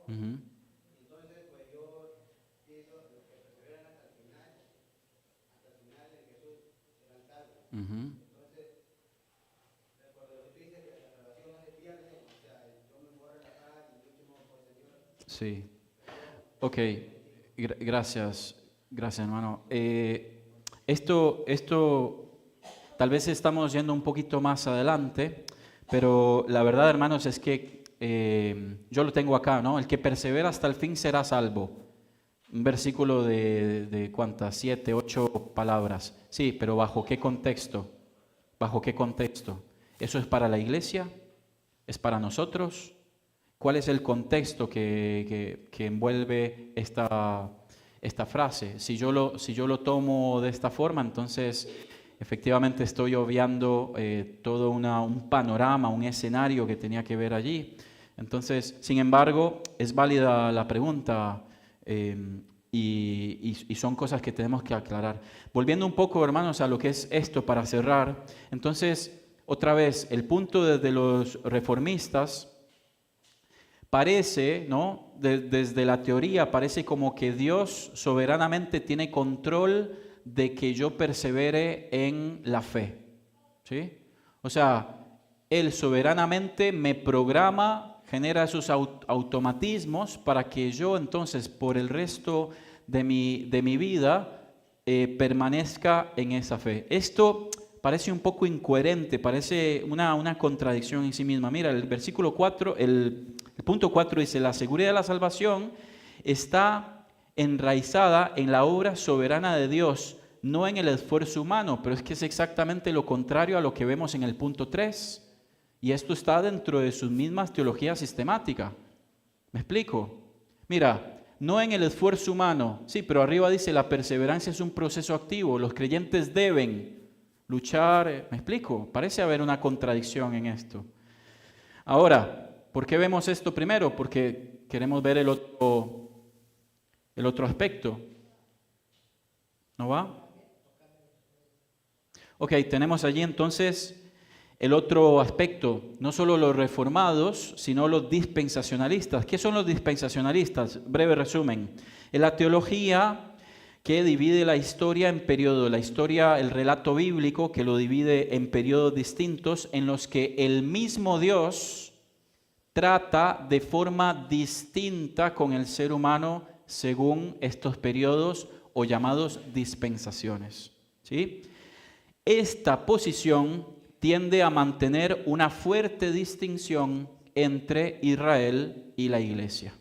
Ujú, Entonces, pues yo pienso los que perseveran hasta el final en Jesús serán salvos. ujú. Entonces, recuerdo lo que tú dices, que la salvación no se pierde, o sea, yo me puedo relajar y último por el Señor, Sí. pero Ok, gracias, gracias hermano. Esto tal vez estamos yendo un poquito más adelante, pero la verdad hermanos es que yo lo tengo acá, ¿no? El que persevera hasta el fin será salvo. Un versículo de ¿cuántas? 7, 8 palabras. Sí, pero ¿bajo qué contexto? ¿Bajo qué contexto? ¿Eso es para la iglesia? ¿Es para nosotros? ¿Cuál es el contexto que envuelve esta frase? Si yo lo tomo de esta forma, entonces efectivamente estoy obviando todo un panorama, un escenario que tenía que ver allí. Entonces, sin embargo, es válida la pregunta y son cosas que tenemos que aclarar. Volviendo un poco, hermanos, a lo que es esto para cerrar. Entonces, otra vez, el punto desde los reformistas parece, ¿no? Desde la teoría parece como que Dios soberanamente tiene control de que yo persevere en la fe, ¿sí? O sea, Él soberanamente me programa, genera esos automatismos para que yo entonces por el resto de mi vida permanezca en esa fe. Esto parece un poco incoherente, parece una contradicción en sí misma. Mira, el versículo 4, el punto 4 dice, la seguridad de la salvación está enraizada en la obra soberana de Dios, no en el esfuerzo humano, pero es que es exactamente lo contrario a lo que vemos en el punto 3. Y esto está dentro de sus mismas teologías sistemáticas. ¿Me explico? Mira, no en el esfuerzo humano, sí, pero arriba dice la perseverancia es un proceso activo, los creyentes deben luchar, ¿me explico? Parece haber una contradicción en esto. Ahora, ¿por qué vemos esto primero? Porque queremos ver el otro aspecto. ¿No va? Ok, tenemos allí entonces el otro aspecto, no solo los reformados, sino los dispensacionalistas. ¿Qué son los dispensacionalistas? Breve resumen. En la teología que divide la historia en periodos, la historia, el relato bíblico que lo divide en periodos distintos en los que el mismo Dios trata de forma distinta con el ser humano según estos periodos o llamados dispensaciones. ¿Sí? Esta posición tiende a mantener una fuerte distinción entre Israel y la iglesia.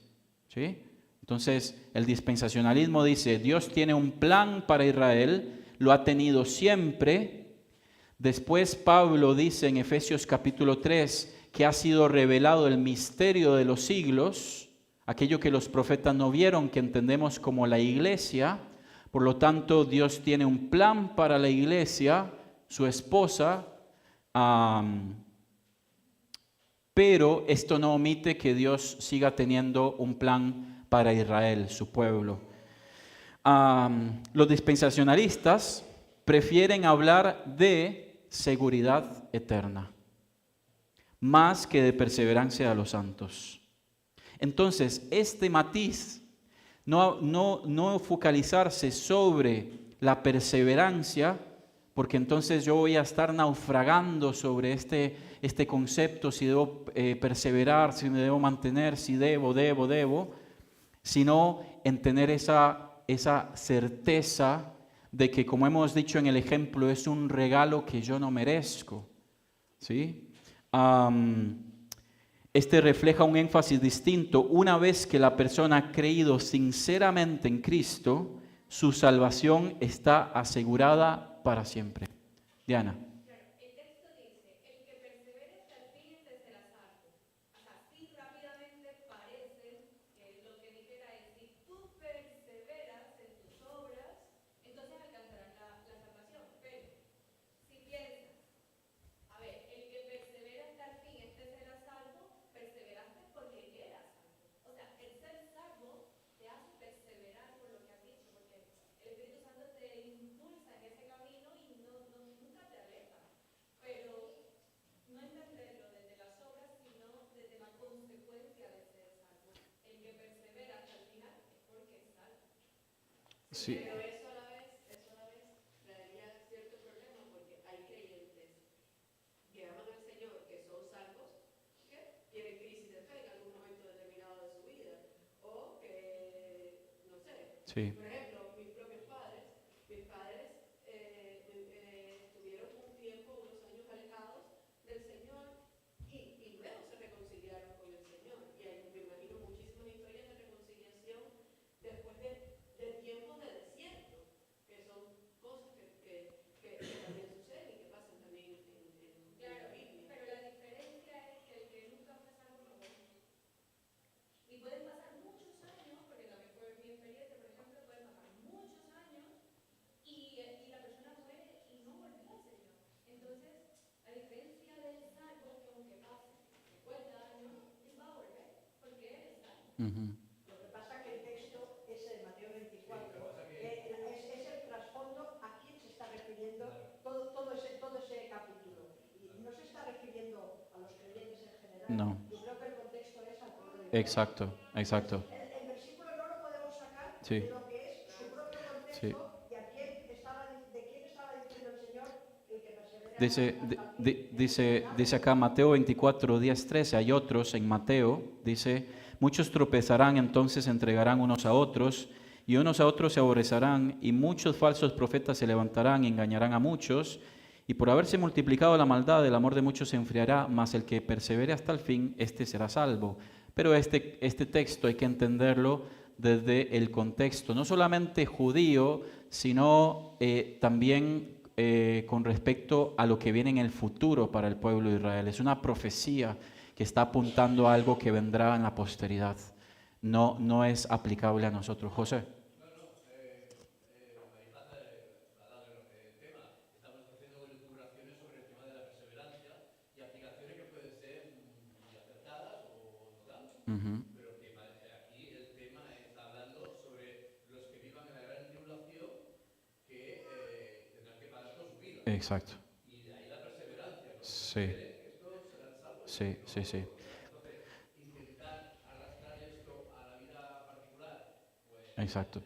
¿Sí? Entonces, el dispensacionalismo dice, Dios tiene un plan para Israel, lo ha tenido siempre. Después Pablo dice en Efesios capítulo 3 que ha sido revelado el misterio de los siglos, aquello que los profetas no vieron, que entendemos como la iglesia. Por lo tanto, Dios tiene un plan para la iglesia, su esposa, pero esto no omite que Dios siga teniendo un plan para Israel, su pueblo. Los dispensacionalistas prefieren hablar de seguridad eterna, más que de perseverancia de los santos. Entonces, este matiz, no focalizarse sobre la perseverancia, porque entonces yo voy a estar naufragando sobre este concepto, si debo perseverar, si me debo mantener, si debo, sino en tener esa certeza de que, como hemos dicho en el ejemplo, es un regalo que yo no merezco, ¿sí? Este refleja un énfasis distinto. Una vez que la persona ha creído sinceramente en Cristo, su salvación está asegurada para siempre. Diana. Claro, el texto dice, el que persevere hasta el fin, este será salvo. O sea, así rápidamente parece que lo que dijera es, si tú perseveras en tus obras, entonces alcanzarás la salvación. Pero si piensas, a ver, el que persevera hasta el fin, este será salvo, perseveraste porque eras salvo. O sea, el ser salvo te hace perseverar por lo que has dicho, porque el Espíritu Santo te impulsa en ese camino y nunca te aleja. Sí. Pero eso a la vez traería cierto problema porque hay creyentes que aman al Señor, que son salvos, que tienen crisis de fe en algún momento determinado de su vida. O que, no sé, Sí. por ejemplo, mis padres estuvieron un tiempo, unos años alejados del Señor y luego se reconciliaron con el Señor. Y hay, me imagino, muchísimas historias de reconciliación después de tiempos de desierto, que son cosas que también suceden y que pasan también en la Biblia. Pero la diferencia es que el que nunca fue salvo no vuelve. Y pueden pasar muchos años, porque también fue mi experiencia, por ejemplo, pueden pasar muchos años y la persona muere y no volvió al Señor. Entonces, la diferencia del salvo es que aunque pase 50 años, él va a volver, porque él es salvo. Ujú. Lo que pasa es que el texto ese de Mateo 24 es el trasfondo a quién se está refiriendo todo ese capítulo. Y no se está refiriendo a los creyentes en general. No. Yo creo que el contexto es al pueblo de Dios. Exacto, exacto. El versículo no lo podemos sacar Sí. de lo que es su propio contexto Sí. y de quién estaba diciendo el Señor el que persevera Dice, hasta el fin. dice acá Mateo 24, 10, 13, hay otros en Mateo, dice, muchos tropezarán, entonces se entregarán unos a otros, y unos a otros se aborrecerán, y muchos falsos profetas se levantarán y engañarán a muchos, y por haberse multiplicado la maldad, el amor de muchos se enfriará, mas el que persevere hasta el fin, este será salvo. Pero este texto hay que entenderlo desde el contexto, no solamente judío, sino también con respecto a lo que viene en el futuro para el pueblo de Israel. Es una profecía que está apuntando a algo que vendrá en la posteridad. No es aplicable a nosotros. José. Ujú. Pero que aquí el tema está hablando sobre los que vivan en la gran tribulación que tendrán que pagar con su vida. Exacto. Y de ahí la perseverancia. ¿No? Sí. Estos serán salvos. Sí, sí, sí. Entonces, intentar arrastrar esto a la vida particular, pues. Exacto.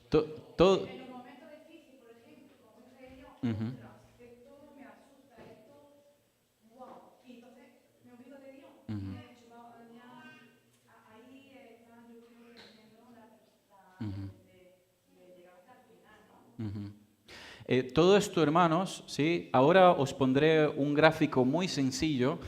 Todo. En un momento difícil, por ejemplo, como dije yo, Ujú. esto me asusta, esto, wow, y entonces me olvido de Dios. Ujú. De hecho, ahí está, yo creo que teniendo Ujú. de llegar hasta el final, ¿no? Ujú. Todo esto, hermanos, ¿sí? Ahora os pondré un gráfico muy sencillo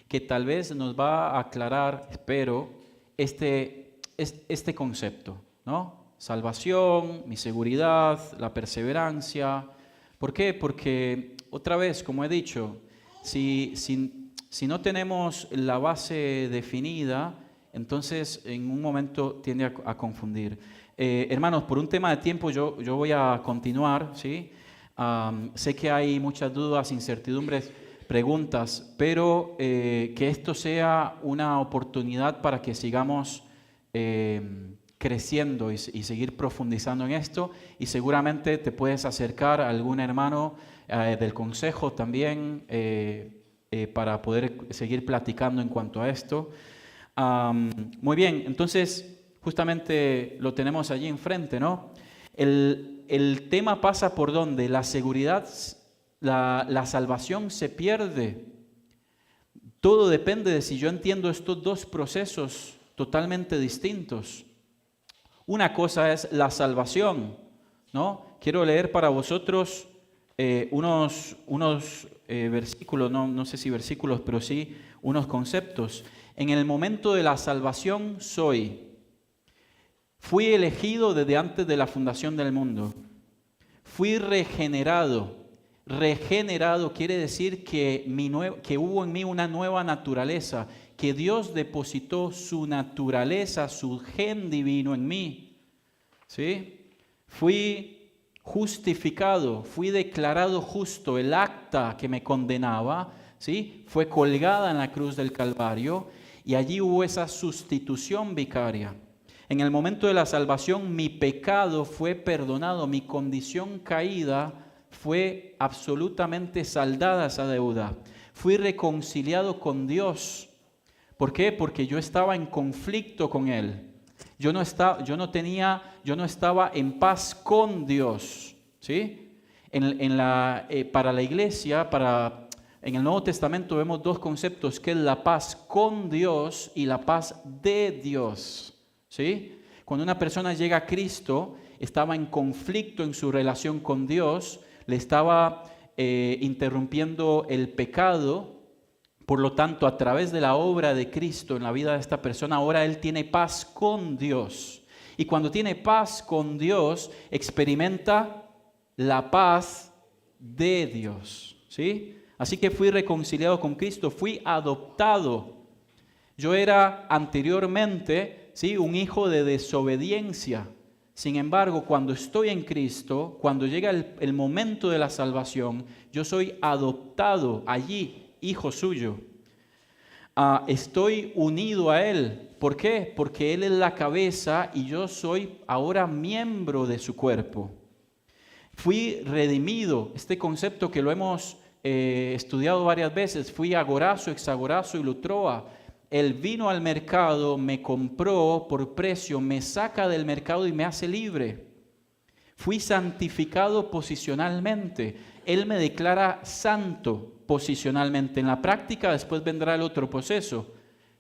que tal vez nos va a aclarar, espero, este concepto, ¿no? Salvación, mi seguridad, la perseverancia. ¿Por qué? Porque, otra vez, como he dicho, si no tenemos la base definida, entonces en un momento tiende a confundir. Hermanos, por un tema de tiempo yo voy a continuar, ¿sí? Sé que hay muchas dudas, incertidumbres, preguntas, pero que esto sea una oportunidad para que sigamos creciendo y seguir profundizando en esto, y seguramente te puedes acercar a algún hermano del consejo también para poder seguir platicando en cuanto a esto. Muy bien, entonces justamente lo tenemos allí enfrente, ¿no? El tema pasa por donde la seguridad, la salvación se pierde. Todo depende de si yo entiendo estos dos procesos totalmente distintos. Una cosa es la salvación, ¿no? Quiero leer para vosotros unos versículos, no sé si versículos, pero sí unos conceptos. En el momento de la salvación fui elegido desde antes de la fundación del mundo. Fui regenerado. Regenerado quiere decir que hubo en mí una nueva naturaleza, que Dios depositó su naturaleza, su gen divino en mí. ¿Sí? Fui justificado, fui declarado justo. El acta que me condenaba, ¿sí?, fue colgada en la cruz del Calvario, y allí hubo esa sustitución vicaria. En el momento de la salvación, mi pecado fue perdonado, mi condición caída fue absolutamente saldada esa deuda. Fui reconciliado con Dios. ¿Por qué? Porque yo estaba en conflicto con Él. Yo no estaba en paz con Dios, ¿sí? Para la iglesia, en el Nuevo Testamento vemos dos conceptos, que es la paz con Dios y la paz de Dios, ¿sí? Cuando una persona llega a Cristo, estaba en conflicto en su relación con Dios, le estaba interrumpiendo el pecado. Por lo tanto, a través de la obra de Cristo en la vida de esta persona, ahora él tiene paz con Dios. Y cuando tiene paz con Dios, experimenta la paz de Dios, ¿sí? Así que fui reconciliado con Cristo, fui adoptado. Yo era anteriormente, ¿sí?, un hijo de desobediencia. Sin embargo, cuando estoy en Cristo, cuando llega el momento de la salvación, yo soy adoptado allí, hijo suyo. Estoy unido a Él. ¿Por qué? Porque Él es la cabeza y yo soy ahora miembro de su cuerpo. Fui redimido. Este concepto que lo hemos estudiado varias veces. Fui agorazo, exagorazo y lutroa. Él vino al mercado, me compró por precio, me saca del mercado y me hace libre. Fui santificado posicionalmente. Él me declara santo posicionalmente. En la práctica después vendrá el otro proceso,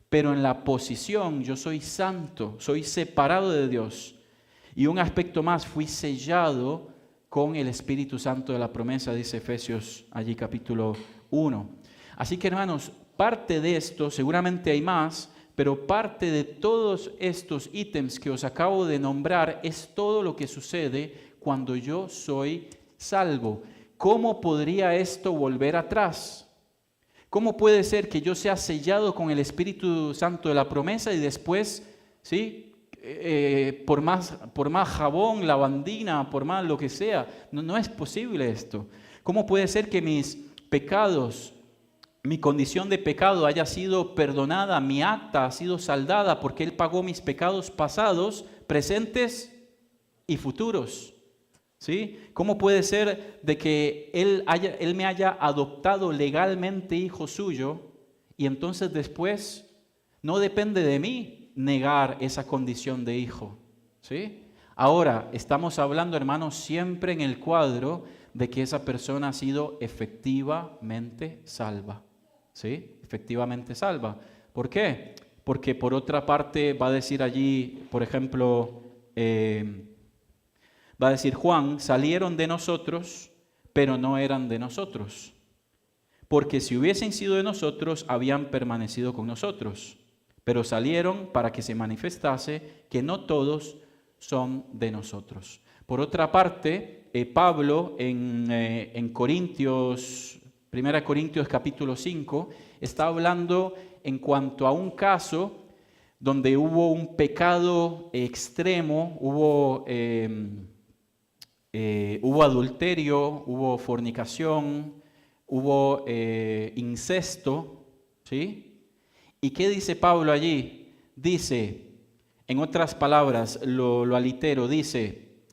pero en la posición yo soy santo, soy separado de Dios. Y un aspecto más, fui sellado con el Espíritu Santo de la promesa, dice Efesios allí capítulo 1. Así que hermanos, parte de esto, seguramente hay más, pero parte de todos estos ítems que os acabo de nombrar es todo lo que sucede cuando yo soy salvo. ¿Cómo podría esto volver atrás? ¿Cómo puede ser que yo sea sellado con el Espíritu Santo de la promesa y después, ¿sí?, por más jabón, lavandina, por más lo que sea? No es posible esto. ¿Cómo puede ser que mis pecados, mi condición de pecado haya sido perdonada, mi acta ha sido saldada porque Él pagó mis pecados pasados, presentes y futuros? ¿Sí? ¿Cómo puede ser de que Él me haya adoptado legalmente hijo suyo y entonces después no depende de mí negar esa condición de hijo? ¿Sí? Ahora, estamos hablando, hermanos, siempre en el cuadro de que esa persona ha sido efectivamente salva. ¿Sí? Efectivamente salva. ¿Por qué? Porque por otra parte va a decir allí, por ejemplo, va a decir Juan, salieron de nosotros, pero no eran de nosotros. Porque si hubiesen sido de nosotros, habían permanecido con nosotros. Pero salieron para que se manifestase que no todos son de nosotros. Por otra parte, Pablo en Corintios, 1 Corintios capítulo 5, está hablando en cuanto a un caso donde hubo un pecado extremo, hubo adulterio, hubo fornicación, hubo incesto, ¿sí? ¿Y qué dice Pablo allí? Dice, en otras palabras, lo alitero, dice,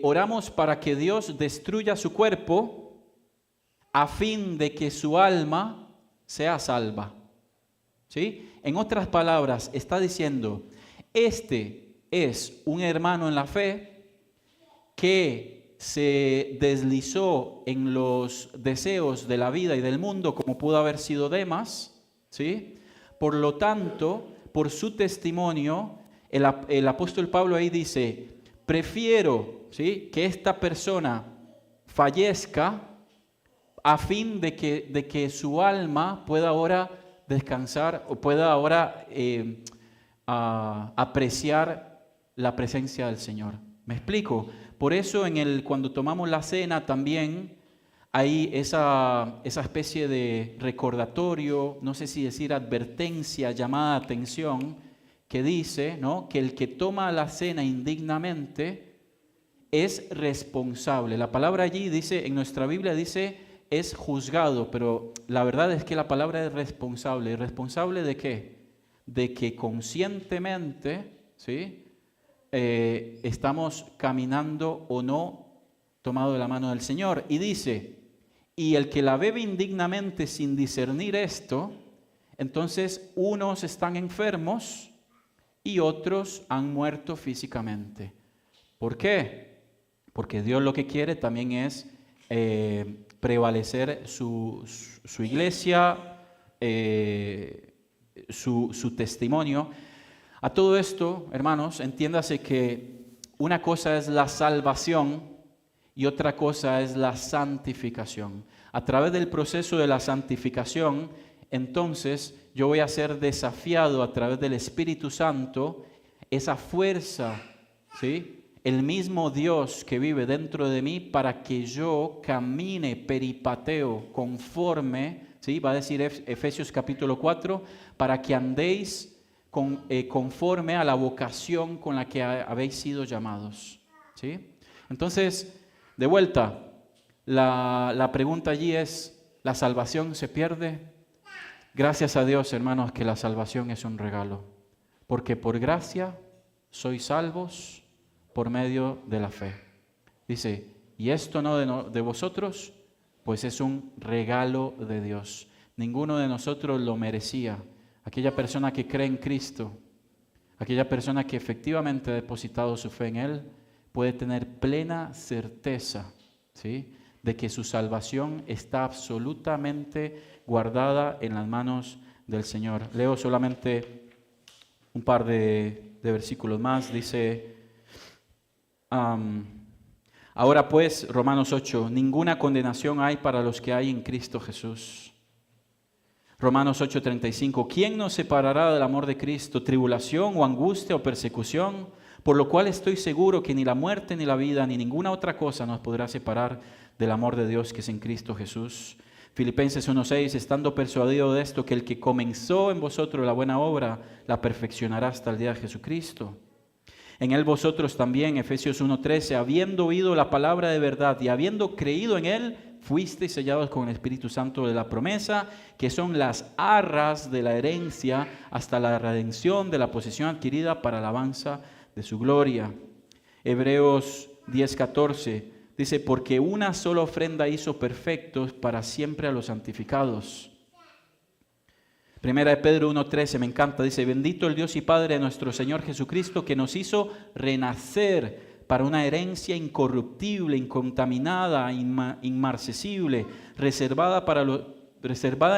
oramos para que Dios destruya su cuerpo a fin de que su alma sea salva, ¿sí? En otras palabras, está diciendo, este es un hermano en la fe que se deslizó en los deseos de la vida y del mundo, como pudo haber sido Demas, ¿sí? Por lo tanto, por su testimonio, el apóstol Pablo ahí dice, prefiero, ¿sí?, que esta persona fallezca a fin de que su alma pueda ahora descansar o pueda ahora apreciar la presencia del Señor. ¿Me explico? Por eso cuando tomamos la cena también hay esa especie de recordatorio, no sé si decir advertencia, llamada de atención, que dice, ¿no?, que el que toma la cena indignamente es responsable. La palabra allí dice, en nuestra Biblia dice, es juzgado, pero la verdad es que la palabra es responsable. ¿Responsable de qué? De que conscientemente, ¿sí?, estamos caminando o no tomado de la mano del Señor. Y dice, y el que la bebe indignamente sin discernir esto, entonces unos están enfermos y otros han muerto físicamente. ¿Por qué? Porque Dios lo que quiere también es prevalecer su iglesia, su testimonio. A todo esto, hermanos, entiéndase que una cosa es la salvación y otra cosa es la santificación. A través del proceso de la santificación, entonces yo voy a ser desafiado a través del Espíritu Santo, esa fuerza, ¿sí?, el mismo Dios que vive dentro de mí, para que yo camine peripateo conforme, ¿sí?, va a decir Efesios capítulo 4, para que andéis conforme a la vocación con la que habéis sido llamados, ¿sí? Entonces, de vuelta, la pregunta allí es, ¿la salvación se pierde? Gracias a Dios, hermanos, que la salvación es un regalo, porque por gracia sois salvos por medio de la fe. Dice, y esto no de vosotros, pues es un regalo de Dios. Ninguno de nosotros lo merecía. Aquella persona que cree en Cristo, aquella persona que efectivamente ha depositado su fe en Él, puede tener plena certeza, ¿sí?, de que su salvación está absolutamente guardada en las manos del Señor. Leo solamente un par de versículos más. Dice, ahora pues, Romanos 8, ninguna condenación hay para los que hay en Cristo Jesús. Romanos 8:35, ¿quién nos separará del amor de Cristo? ¿Tribulación o angustia o persecución? Por lo cual estoy seguro que ni la muerte ni la vida ni ninguna otra cosa nos podrá separar del amor de Dios que es en Cristo Jesús. Filipenses 1:6, estando persuadido de esto, que el que comenzó en vosotros la buena obra, la perfeccionará hasta el día de Jesucristo. En él vosotros también, Efesios 1:13, habiendo oído la palabra de verdad y habiendo creído en él, fuisteis sellados con el Espíritu Santo de la promesa, que son las arras de la herencia hasta la redención de la posesión adquirida para alabanza de su gloria. Hebreos 10:14 dice, porque una sola ofrenda hizo perfectos para siempre a los santificados. Primera de Pedro 1:13, me encanta, dice, bendito el Dios y Padre de nuestro Señor Jesucristo, que nos hizo renacer para una herencia incorruptible, incontaminada, inmarcesible, reservada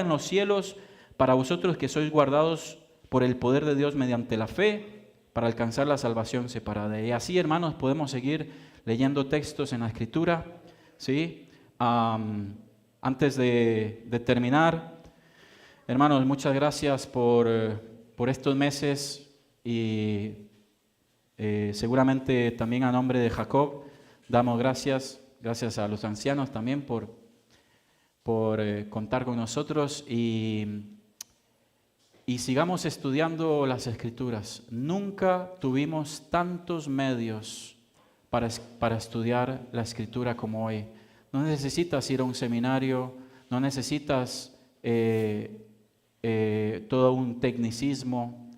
en los cielos para vosotros que sois guardados por el poder de Dios mediante la fe, para alcanzar la salvación separada. Y así, hermanos, podemos seguir leyendo textos en la Escritura, ¿sí? Antes de terminar, hermanos, muchas gracias por estos meses y seguramente también a nombre de Jacob damos gracias a los ancianos también por contar con nosotros y sigamos estudiando las Escrituras. Nunca tuvimos tantos medios para estudiar la Escritura como hoy. No necesitas ir a un seminario, no necesitas todo un tecnicismo.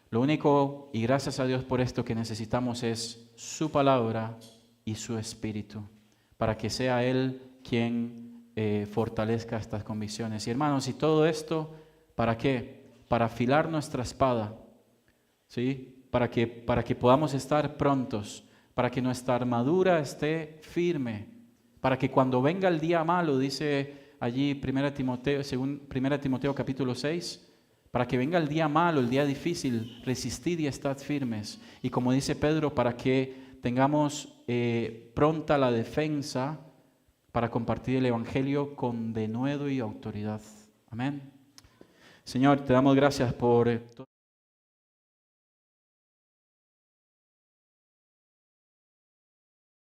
Lo único, y gracias a Dios por esto, que necesitamos es su palabra y su Espíritu, para que sea Él quien fortalezca estas convicciones. Y hermanos, y todo esto, ¿para qué? Para afilar nuestra espada, ¿sí? Para que podamos estar prontos, para que nuestra armadura esté firme, para que cuando venga el día malo, dice allí 1 Timoteo capítulo 6, para que venga el día malo, el día difícil, resistid y estad firmes. Y como dice Pedro, para que tengamos pronta la defensa para compartir el Evangelio con denuedo y autoridad. Amén. Señor, te damos gracias por